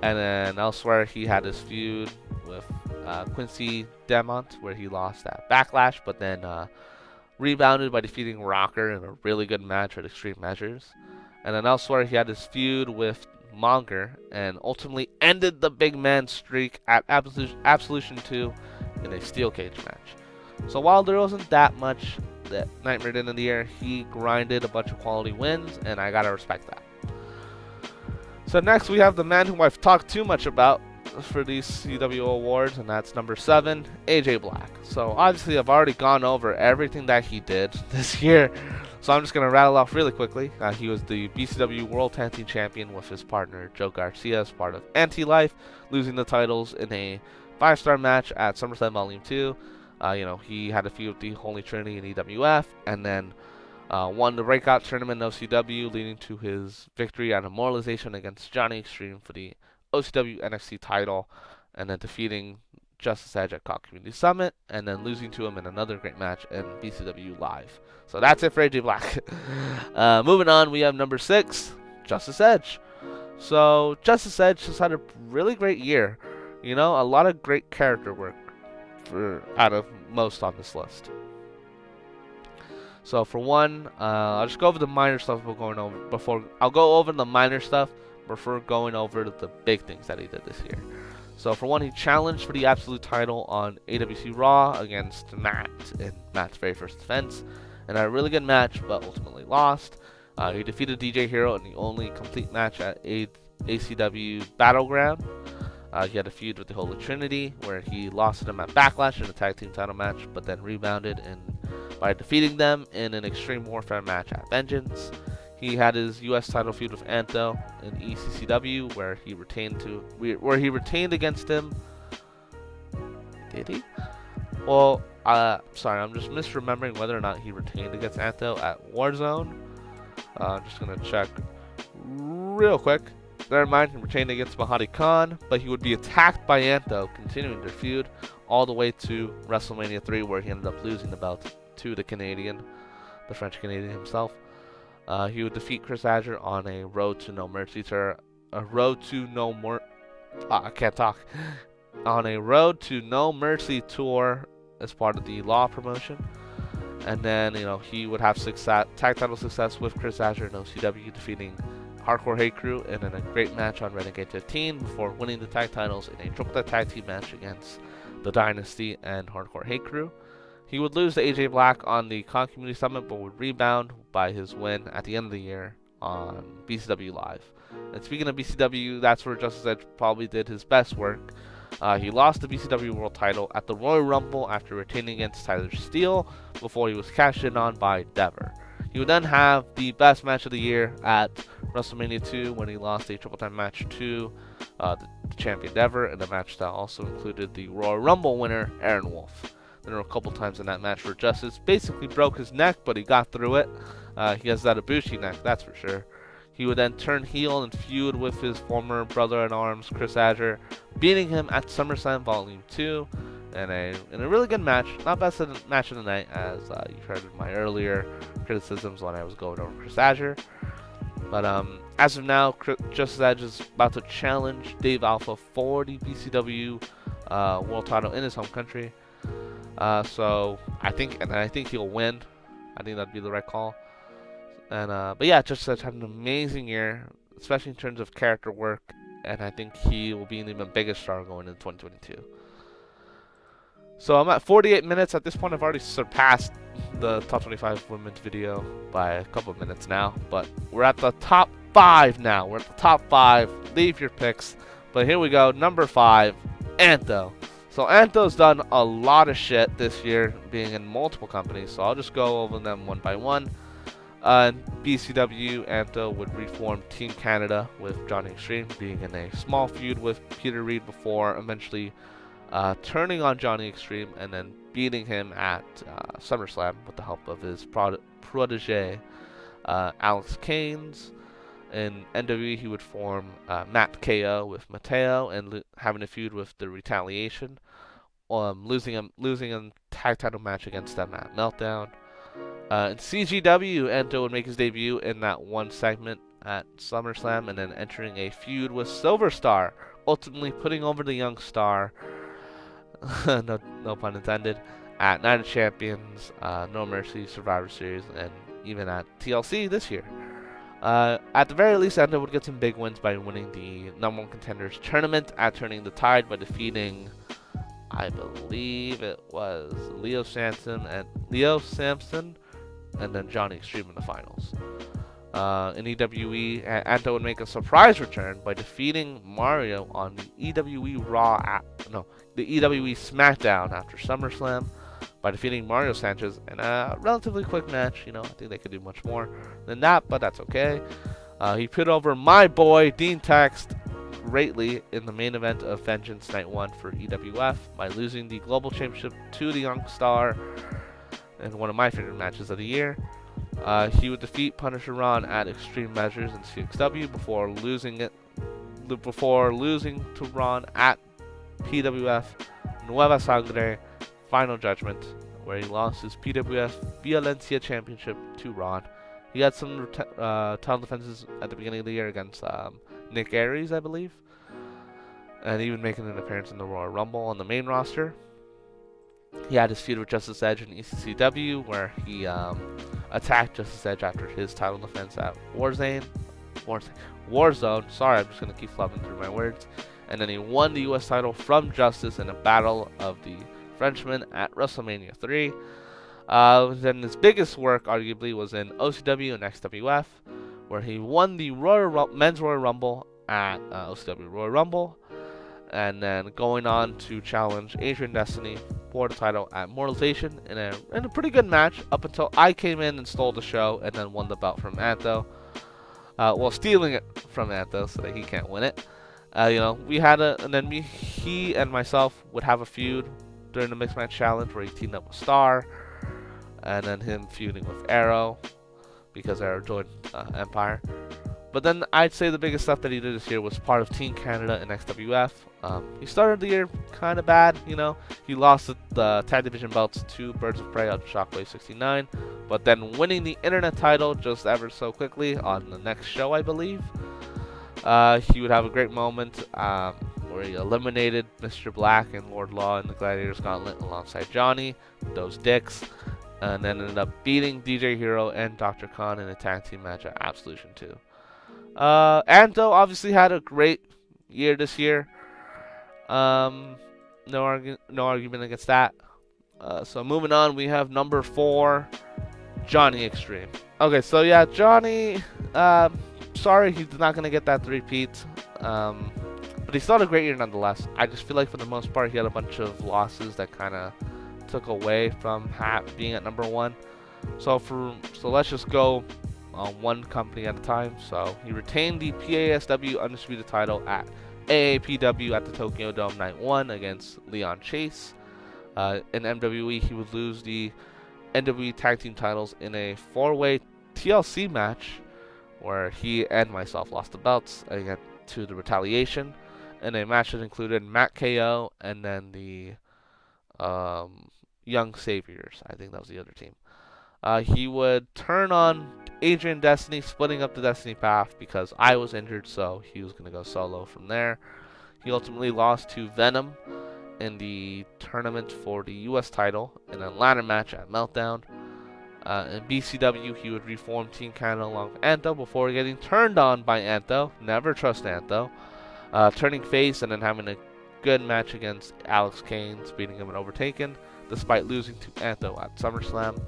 And then elsewhere, he had his feud with Quincy Demont, where he lost at Backlash, but then rebounded by defeating Rocker in a really good match at Extreme Measures. And then elsewhere, he had his feud with Monger and ultimately ended the big man streak at Absolution 2 in a steel cage match. So while there wasn't that much that Nightmare did in the year, he grinded a bunch of quality wins, and I gotta respect that. So next we have the man whom I've talked too much about for these CWO Awards, and that's number 7, AJ Black. So obviously I've already gone over everything that he did this year, So I'm just going to rattle off really quickly. He was the BCW World Tag Team Champion with his partner Joe Garcia as part of Anti-Life, losing the titles in a 5-star match at SummerSlam Volume 2. He had a feud with the Holy Trinity in EWF, and then won the Breakout Tournament in OCW, leading to his victory at Immortalization against Johnny Extreme for the OCW NXT title, and then defeating Justice Edge at COD Community Summit, and then losing to him in another great match in BCW Live. So that's it for AJ Black. Moving on, we have number 6, Justice Edge. So Justice Edge has had a really great year. A lot of great character work out of most on this list. So for one, I'll just go over the minor stuff I'll go over the minor stuff before going over the big things that he did this year. So for one, he challenged for the Absolute title on AWC Raw against Matt in Matt's very first defense, and had a really good match, but ultimately lost. He defeated DJ Hero in the only complete match at ACW Battleground. He had a feud with the Holy Trinity, where he lost to them at Backlash in a tag team title match, but then rebounded by defeating them in an Extreme Warfare match at Vengeance. He had his U.S. title feud with Anto in ECCW, where he retained against him. Did he? Well, sorry, I'm just misremembering whether or not he retained against Anto at Warzone. I'm just gonna check real quick. Never mind, he retained against Mahadi Khan, but he would be attacked by Anto, continuing their feud all the way to WrestleMania 3, where he ended up losing the belt to the French Canadian himself. He would defeat Chris Azure on a Road to No Mercy tour. On a Road to No Mercy tour as part of the Law promotion. And then, he would have tag title success with Chris Azure in OCW, defeating Hardcore Hate Crew in a great match on Renegade 15 before winning the tag titles in a triple threat tag team match against the Dynasty and Hardcore Hate Crew. He would lose to AJ Black on the Con Community Summit, but would rebound by his win at the end of the year on BCW Live. And speaking of BCW, that's where Justice Edge probably did his best work. He lost the BCW World title at the Royal Rumble after retaining against Tyler Steele before he was cashed in on by Dever. He would then have the best match of the year at WrestleMania 2 when he lost a triple threat match to the champion Dever, in a match that also included the Royal Rumble winner Aaron Wolf. There were a couple times in that match where Justice basically broke his neck, but he got through it. He has that Ibushi neck, that's for sure. He would then turn heel and feud with his former brother-in-arms, Chris Azure, beating him at SummerSlam Volume 2 in a really good match. Not best match of the night, as you heard in my earlier criticisms when I was going over Chris Azure. But as of now, Justice Edge is about to challenge Dave Alpha for the BCW World title in his home country. So I think he'll win. I think that'd be the right call. But yeah, Justice Edge had an amazing year, especially in terms of character work, and I think he will be an even bigger star going into 2022. So I'm at 48 minutes. At this point, I've already surpassed the top 25 women's video by a couple of minutes now, but we're at the top 5 now. We're at the top 5. Leave your picks. But here we go. Number 5, Anto. So Anto's done a lot of shit this year, being in multiple companies, so I'll just go over them one by one. In BCW, Anto would reform Team Canada with Johnny Extreme, being in a small feud with Peter Reed before eventually turning on Johnny Extreme and then beating him at SummerSlam with the help of his protege, Alex Keynes. In NWE, he would form Matt KO with Mateo and having a feud with the Retaliation, losing a tag title match against them at Meltdown. In CGW, Anto would make his debut in that one segment at SummerSlam and then entering a feud with Silver Star, ultimately putting over the Young Star, no pun intended, at Night of Champions, No Mercy, Survivor Series, and even at TLC this year. At the very least, Anto would get some big wins by winning the number 1 contenders tournament at Turning the Tide by defeating, I believe it was Leo Sampson and then Johnny Extreme in the finals. In EWE, Anto would make a surprise return by defeating Mario on the EWE SmackDown after SummerSlam, by defeating Mario Sanchez in a relatively quick match. I think they could do much more than that, but that's okay. He put over my boy Dean Text greatly in the main event of Vengeance Night 1 for EWF by losing the Global Championship to the Young Star in one of my favorite matches of the year. He would defeat Punisher Ron at Extreme Measures in CXW before losing to Ron at PWF Nueva Sangre Final Judgment, where he lost his PWF Violencia Championship to Ron. He had some title defenses at the beginning of the year against Nick Aries, I believe, and even making an appearance in the Royal Rumble on the main roster. He had his feud with Justice Edge in ECCW, where he attacked Justice Edge after his title defense at Warzone. Sorry, I'm just going to keep flubbing through my words. And then he won the US title from Justice in a battle of the Frenchmen at WrestleMania 3. Then his biggest work, arguably, was in OCW and XWF, where he won the Men's Royal Rumble at OCW Royal Rumble, and then going on to challenge Adrian Destiny for the title at Mortalization in a pretty good match up until I came in and stole the show and then won the belt from Anto. Stealing it from Anto so that he can't win it. We had he and myself would have a feud during the Mixed Match Challenge where he teamed up with Star, and then him feuding with Arrow because Arrow joined Empire. But then I'd say the biggest stuff that he did this year was part of Team Canada and XWF. He started the year kind of bad, He lost the tag division belts to Birds of Prey on Shockwave 69, but then winning the internet title just ever so quickly on the next show, I believe. He would have a great moment where he eliminated Mr. Black and Lord Law in the Gladiators Gauntlet alongside Johnny, those dicks, and then ended up beating DJ Hero and Dr. Khan in a tag team match at Absolution 2. Anto obviously had a great year this year. No argument against that. So moving on, we have number 4, Johnny Extreme. Okay, so yeah, Johnny, sorry he's not going to get that three-peat. But he still had a great year nonetheless. I just feel like for the most part he had a bunch of losses that kind of took away from being at number 1. So let's just go one company at a time. So he retained the PASW Undisputed title at AAPW at the Tokyo Dome Night 1 against Leon Chase. In MWE, he would lose the NWE Tag Team titles in a 4-way TLC match where he and myself lost the belts to the Retaliation in a match that included Matt KO and then the Young Saviors. I think that was the other team. He would turn on Adrian Destiny, splitting up the Destiny path because I was injured, so he was going to go solo from there. He ultimately lost to Venom in the tournament for the US title in a ladder match at Meltdown. In BCW, he would reform Team Canada along with Anto before getting turned on by Anto. Never trust Anto. Turning face and then having a good match against Alex Kane, beating him and overtaken, despite losing to Anto at SummerSlam.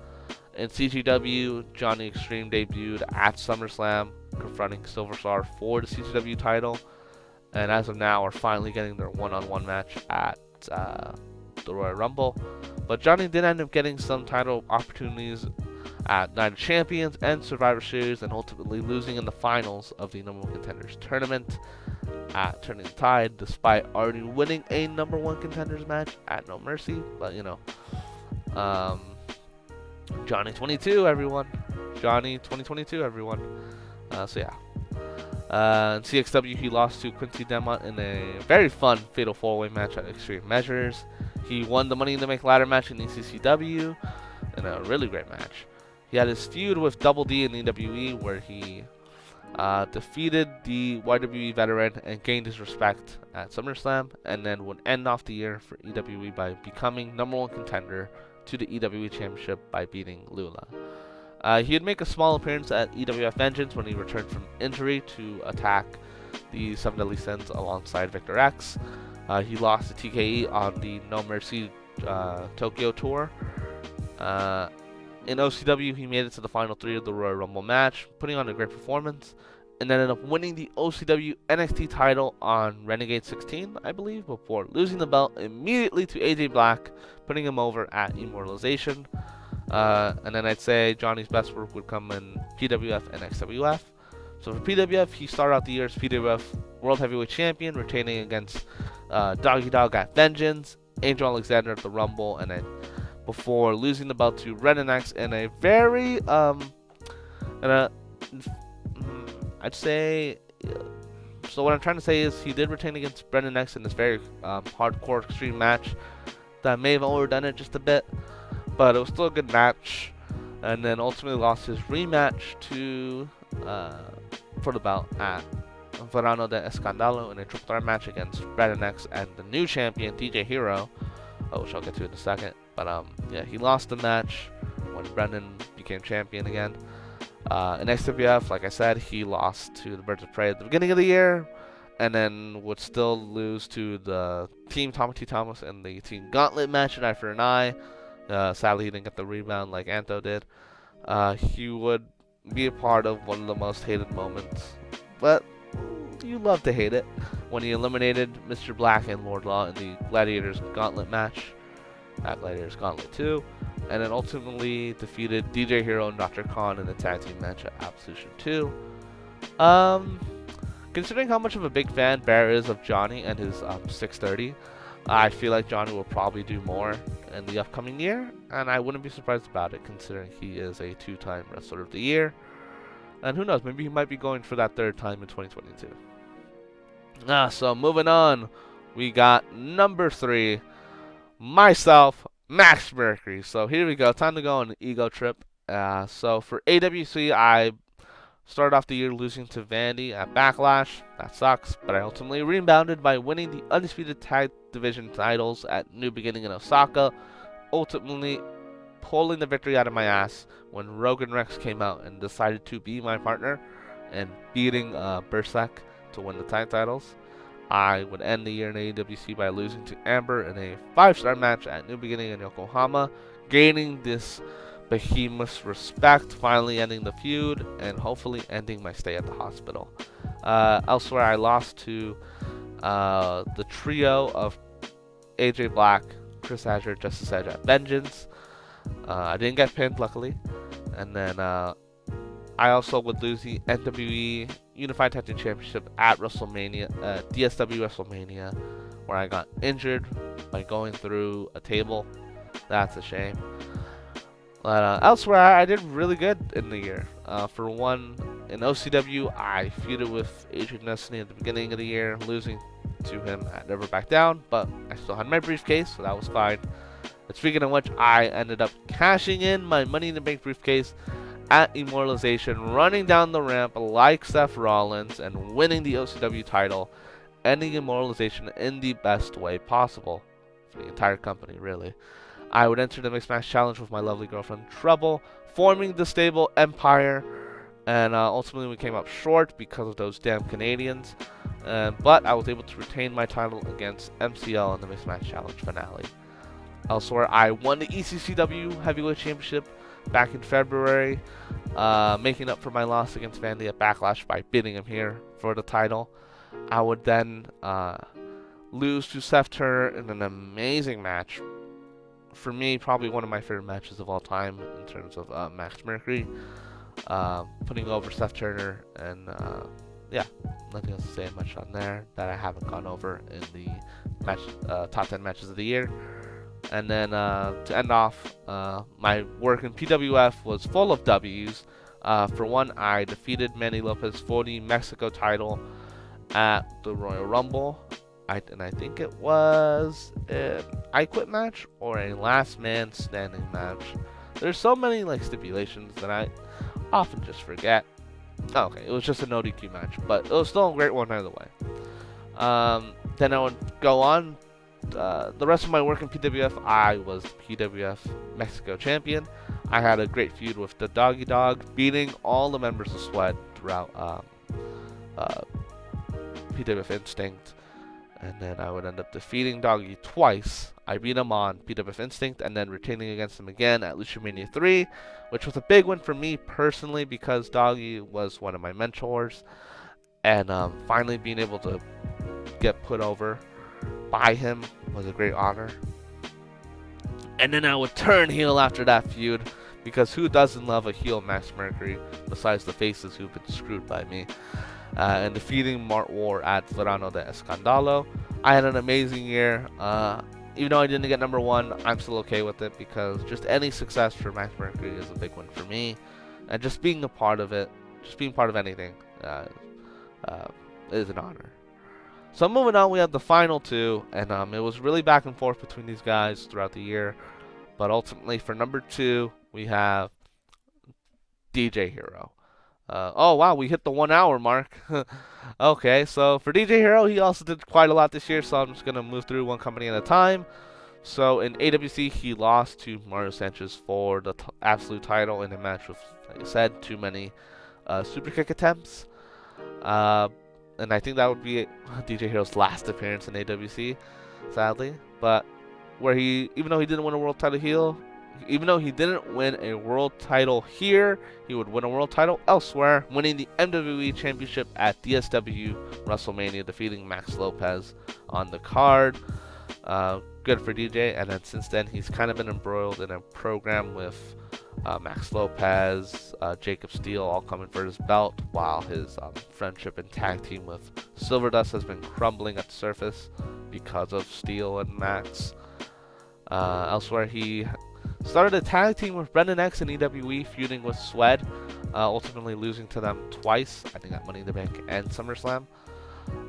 In CGW, Johnny Extreme debuted at SummerSlam, confronting Silver Star for the CGW title, and as of now are finally getting their one-on-one match at the Royal Rumble. But Johnny did end up getting some title opportunities at Night of Champions and Survivor Series, and ultimately losing in the finals of the Number 1 Contenders tournament at Turning the Tide, despite already winning a Number 1 Contenders match at No Mercy. But Johnny 22, everyone. Johnny 2022, everyone. So yeah. In CXW, he lost to Quincy Demont in a very fun Fatal 4-Way match at Extreme Measures. He won the Money in the Bank ladder match in ECCW in a really great match. He had his feud with Double D in EWE, where he defeated the YWE veteran and gained his respect at SummerSlam, and then would end off the year for EWE by becoming number 1 contender to the EWE Championship by beating Lula. He would make a small appearance at EWF Vengeance when he returned from injury to attack the 7 Deadly Sins alongside Victor X. He lost to TKE on the No Mercy Tokyo Tour. In OCW, he made it to the final 3 of the Royal Rumble match, putting on a great performance, and ended up winning the OCW NXT title on Renegade 16, I believe, before losing the belt immediately to AJ Black, putting him over at Immortalization. And then I'd say Johnny's best work would come in PWF and XWF. So for PWF, he started out the year as PWF World Heavyweight Champion, retaining against Doggy Dog at Vengeance, Angel Alexander at the Rumble, and then before losing the belt to Ren and X in a very, I'd say, so what I'm trying to say is he did retain against Brendan X in this very hardcore extreme match that may have overdone it just a bit, but it was still a good match. And then ultimately lost his rematch to for the belt at Verano de Escandalo in a triple threat match against Brendan X and the new champion DJ Hero, which I'll get to in a second. But yeah, he lost the match when Brendan became champion again. In XWF, like I said, he lost to the Birds of Prey at the beginning of the year, and then would still lose to the Team Tommy T. Thomas in the Team Gauntlet match an eye for an eye. Sadly, he didn't get the rebound like Anto did. He would be a part of one of the most hated moments, but you love to hate it, when he eliminated Mr. Black and Lord Law in the Gladiators Gauntlet match at Gladiators Gauntlet 2. And then ultimately defeated DJ Hero and Dr. Khan in the tag team match at Absolution 2. Considering how much of a big fan Bear is of Johnny and his 630, I feel like Johnny will probably do more in the upcoming year, and I wouldn't be surprised about it considering he is a 2-time Wrestler of the Year. And who knows, maybe he might be going for that 3rd time in 2022. So moving on, we got number 3, myself, Max Mercury. So here we go. Time to go on an ego trip. So for AWC, I started off the year losing to Vandy at Backlash. That sucks, but I ultimately rebounded by winning the Undisputed Tag Division titles at New Beginning in Osaka, ultimately pulling the victory out of my ass when Rogan Rex came out and decided to be my partner and beating Berserk to win the tag titles. I would end the year in AWC by losing to Amber in a 5-star match at New Beginning in Yokohama, gaining this behemoth's respect, finally ending the feud, and hopefully ending my stay at the hospital. Elsewhere, I lost to the trio of AJ Black, Chris Azure, Justice Edge at Vengeance. I didn't get pinned, luckily. And then I also would lose the NWE Unified Tag Team Championship at WrestleMania, DSW WrestleMania, where I got injured by going through a table. That's a shame. But elsewhere, I did really good in the year. For one, in OCW, I feuded with Adrian Destiny at the beginning of the year, losing to him at Never Back Down, but I still had my briefcase, so that was fine. But speaking of which, I ended up cashing in my Money in the Bank briefcase at Immortalization, running down the ramp like Seth Rollins and winning the OCW title, ending Immortalization in the best way possible for the entire company, really. I would enter the Mixed Match Challenge with my lovely girlfriend Trouble, forming the stable Empire, and ultimately we came up short because of those damn Canadians, but I was able to retain my title against MCL in the Mixed Match Challenge finale. Elsewhere, I won the ECCW Heavyweight Championship back in February, making up for my loss against Vandy at Backlash by beating him here for the title. I would then lose to Seth Turner in an amazing match. For me, probably one of my favorite matches of all time in terms of Max Mercury. Putting over Seth Turner, and yeah, nothing else to say much on there that I haven't gone over in the match, top 10 matches of the year. And then to end off, my work in PWF was full of W's. For one, I defeated Manny Lopez for the Mexico title at the Royal Rumble. And I think it was an I Quit match or a last man standing match. There's so many stipulations that I often just forget. Oh, okay, it was just a no DQ match, but it was still a great one either way. Then I would go on. The rest of my work in PWF, I was PWF Mexico champion. I had a great feud with the Doggy Dog, beating all the members of Sweat throughout PWF Instinct. and then I would end up defeating Doggy twice. I beat him on PWF Instinct, and then retaining against him again at Luciomania 3, which was a big win for me personally because Doggy was one of my mentors, and finally being able to get put over by him was a great honor. And then I would turn heel after that feud, because who doesn't love a heel Max Mercury besides the faces who've been screwed by me? And defeating Mart War at Verano de Escandalo. I had an amazing year. Even though I didn't get number 1, I'm still okay with it, because just any success for Max Mercury is a big one for me. And just being a part of it, just being part of anything, is an honor. So moving on, we have the final 2, and it was really back and forth between these guys throughout the year. But ultimately, for number 2, we have DJ Hero. Oh wow, we hit the 1 hour mark. Okay, so for DJ Hero, he also did quite a lot this year, so I'm just going to move through one company at a time. So in AWC, he lost to Mario Sanchez for the absolute title in a match with, like I said, too many super kick attempts. And I think that would be DJ Hero's last appearance in AWC, sadly. But where even though he didn't win a world title here, he would win a world title elsewhere, winning the WWE Championship at DSW WrestleMania, defeating Max Lopez on the card. Good for DJ, and then since then he's kind of been embroiled in a program with Max Lopez, Jacob Steele, all coming for his belt, while his friendship and tag team with Silverdust has been crumbling at the surface because of Steele and Max. Elsewhere, he started a tag team with Brendan X and EWE, feuding with Swed, ultimately losing to them twice, I think at Money in the Bank and SummerSlam.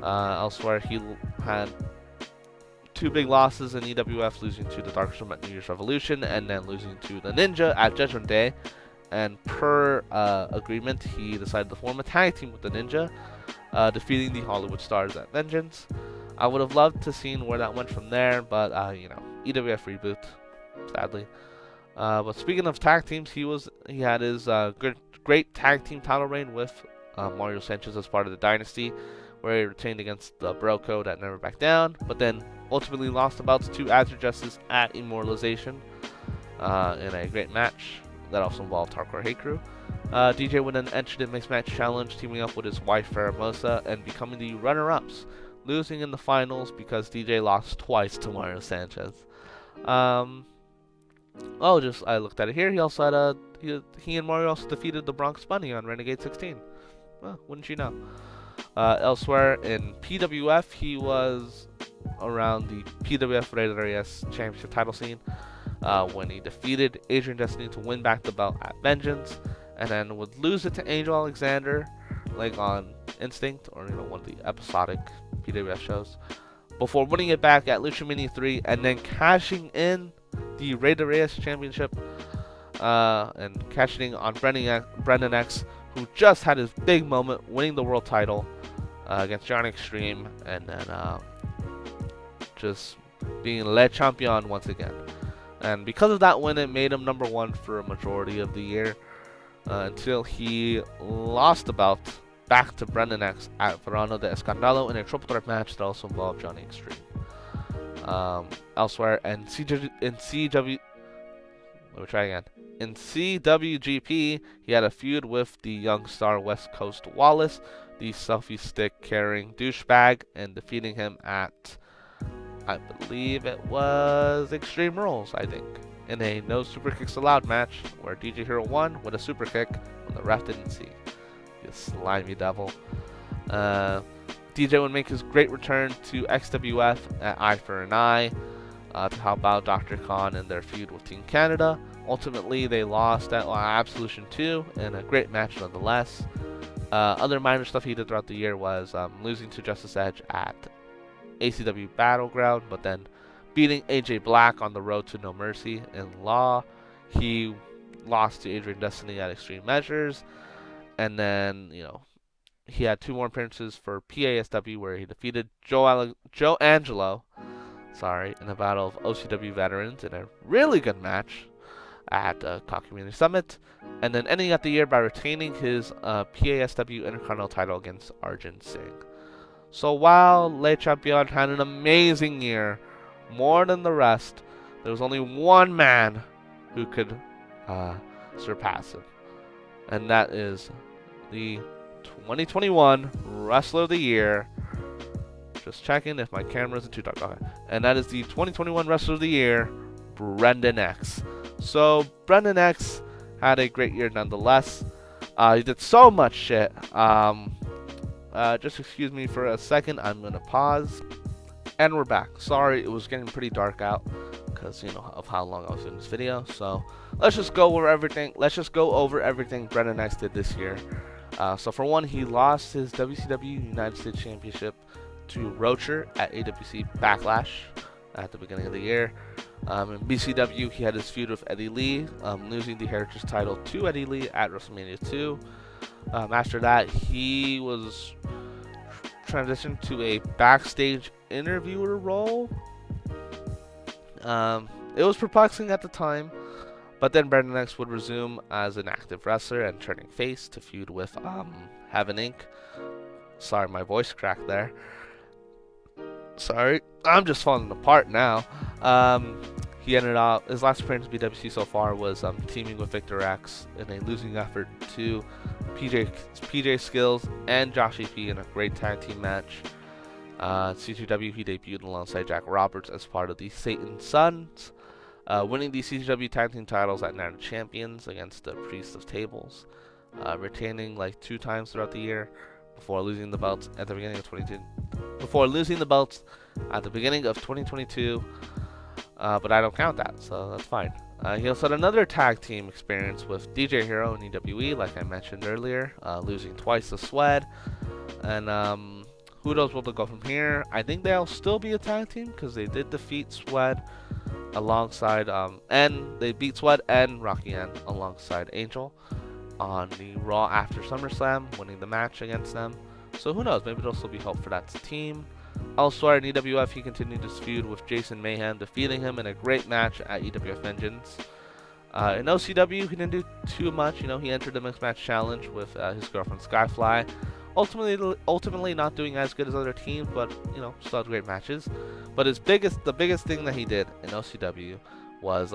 Elsewhere, he had 2 big losses in EWF, losing to the Darkstrom at New Year's Revolution, and then losing to the Ninja at Judgment Day. And per agreement, he decided to form a tag team with the Ninja, defeating the Hollywood Stars at Vengeance. I would have loved to seen where that went from there, but EWF reboot, sadly. But speaking of tag teams, he had his great tag team title reign with Mario Sanchez as part of the Dynasty, where he retained against the Bro Code at Never Back Down, but then ultimately lost the belts to Azure Justice at Immortalization in a great match that also involved Hardcore Hate Crew. DJ would then enter the Mixed Match Challenge, teaming up with his wife Faramosa and becoming the runner-ups, losing in the finals because DJ lost twice to Mario Sanchez. I looked at it here. He also had he and Mario also defeated the Bronx Bunny on Renegade 16. Well, wouldn't you know? Elsewhere in PWF, he was around the PWF Rated RES Championship title scene when he defeated Adrian Destiny to win back the belt at Vengeance, and then would lose it to Angel Alexander, like on Instinct or one of the episodic PWF shows, before winning it back at Luciomania 3 and then cashing in the Rated RES Championship and cashing in on Brendan X, who just had his big moment, winning the world title against Johnny Extreme, and then just being Le Champion once again. And because of that win, it made him number 1 for a majority of the year, until he lost the belt back to Brendan X at Verano de Escandalo in a triple threat match that also involved Johnny Extreme. Elsewhere, in CWGP, he had a feud with the young star West Coast Wallace, the selfie stick carrying douchebag, and defeating him at, I believe it was Extreme Rules, in a no super kicks allowed match where DJ Hero won with a super kick when the ref didn't see. You slimy devil. DJ would make his great return to XWF at Eye for an Eye to help out Dr. Khan in their feud with Team Canada. Ultimately, they lost at Absolution 2 in a great match nonetheless. Other minor stuff he did throughout the year was losing to Justice Edge at ACW Battleground, but then beating AJ Black on the road to No Mercy in Law. He lost to Adrian Destiny at Extreme Measures, and then he had 2 more appearances for PASW where he defeated Joe Angelo, in a battle of OCW veterans in a really good match at COC Community Summit, and then ending out the year by retaining his PASW Intercontinental title against Arjun Singh. So while Le Champion had an amazing year, more than the rest, there was only one man who could surpass him. And that is the 2021 Wrestler of the Year. Just checking if my camera isn't too dark. Okay. And that is the 2021 Wrestler of the Year, Brendan X. So Brendan X had a great year nonetheless. He did so much shit. Just excuse me for a second. I'm gonna pause. And we're back. Sorry, it was getting pretty dark out because of how long I was in this video. So let's just go over everything. Brendan X did this year. So for one, he lost his WCW United States Championship to Rocher at AWC Backlash at the beginning of the year. In BCW, he had his feud with Eddie Lee, losing the Heritage title to Eddie Lee at WrestleMania 2. After that, he was transitioned to a backstage interviewer role. It was perplexing at the time, but then Brendan X would resume as an active wrestler and turning face to feud with Heaven Inc. Sorry, my voice cracked there. Sorry, I'm just falling apart now. He ended up, his last appearance in BWC so far was teaming with Victor X in a losing effort to PJ Skills and Josh AP in a great tag team match. CWO, he debuted alongside Jack Roberts as part of the Satan Sons, winning the CWO tag team titles at Night of Champions against the Priest of Tables, retaining like 2 times throughout the year before losing the belts at the beginning of 2022. But I don't count that, so that's fine. He also had another tag team experience with DJ Hero and EWE, like I mentioned earlier, losing twice to Swed. And who knows where they'll go from here. I think they'll still be a tag team because they did defeat Swed alongside, and they beat Swed and Rocky N alongside Angel on the Raw after SummerSlam, winning the match against them. So who knows, maybe there'll still be hope for that team. Elsewhere in EWF, he continued his feud with Jason Mayhem, defeating him in a great match at EWF Vengeance. In OCW, he didn't do too much. He entered the Mixed Match Challenge with his girlfriend Skyfly. Ultimately not doing as good as other teams, but still had great matches. But the biggest thing that he did in OCW was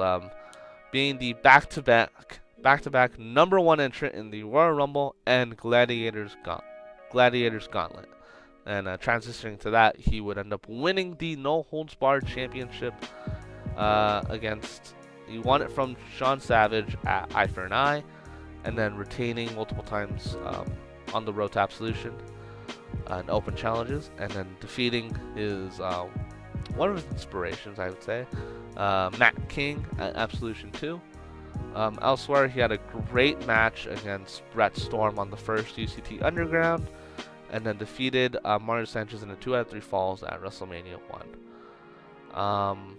being the back-to-back #1 entrant in the Royal Rumble and Gladiators Gauntlet. And transitioning to that, he would end up winning the No Holds Barred Championship he won it from Sean Savage at Eye for an Eye, and then retaining multiple times on the Road to Absolution and open challenges, and then defeating his one of his inspirations, I would say, Matt King at Absolution 2. Elsewhere, he had a great match against Brett Storm on the first UCT Underground, and then defeated Mario Sanchez in a 2 out of 3 falls at WrestleMania 1.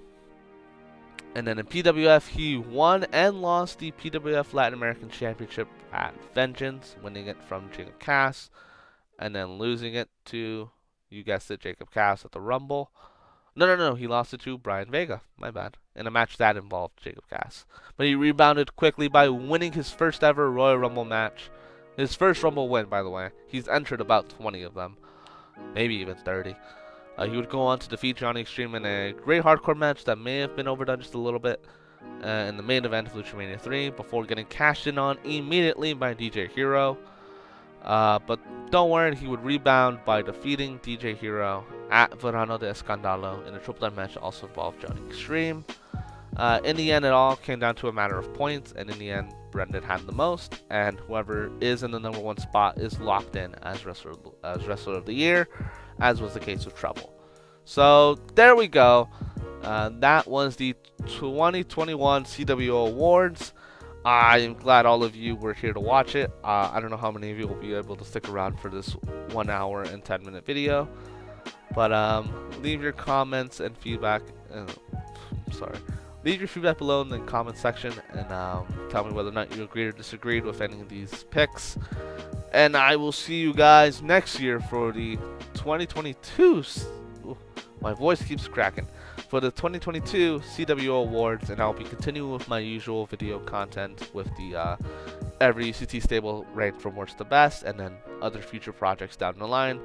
And then in PWF, he won and lost the PWF Latin American Championship at Vengeance, winning it from Jacob Cass, and then losing it to, you guessed it, Jacob Cass at the Rumble. No, he lost it to Brian Vega, my bad, in a match that involved Jacob Cass. But he rebounded quickly by winning his first ever Royal Rumble match. His first Rumble win, by the way. He's entered about 20 of them, maybe even 30. He would go on to defeat Johnny Extreme in a great hardcore match that may have been overdone just a little bit in the main event of Lucha 3 before getting cashed in on immediately by DJ Hero. But don't worry, he would rebound by defeating DJ Hero at Verano de Escandalo in a triple threat match that also involved Johnny Extreme. In the end, it all came down to a matter of points, and in the end, Brendan had the most, and whoever is in the #1 spot is locked in as Wrestler of the Year, as was the case with Trouble. So there we go. That was the 2021 CWO Awards. I am glad all of you were here to watch it. I don't know how many of you will be able to stick around for this 1 hour and 10-minute video, but leave your comments and feedback. Leave your feedback below in the comment section, and tell me whether or not you agreed or disagreed with any of these picks. And I will see you guys next year for the 2022. My voice keeps cracking. For the 2022 CWO Awards, and I'll be continuing with my usual video content with the every UCT stable ranked from worst to best, and then other future projects down the line.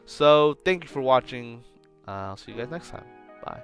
So thank you for watching. I'll see you guys next time. Bye.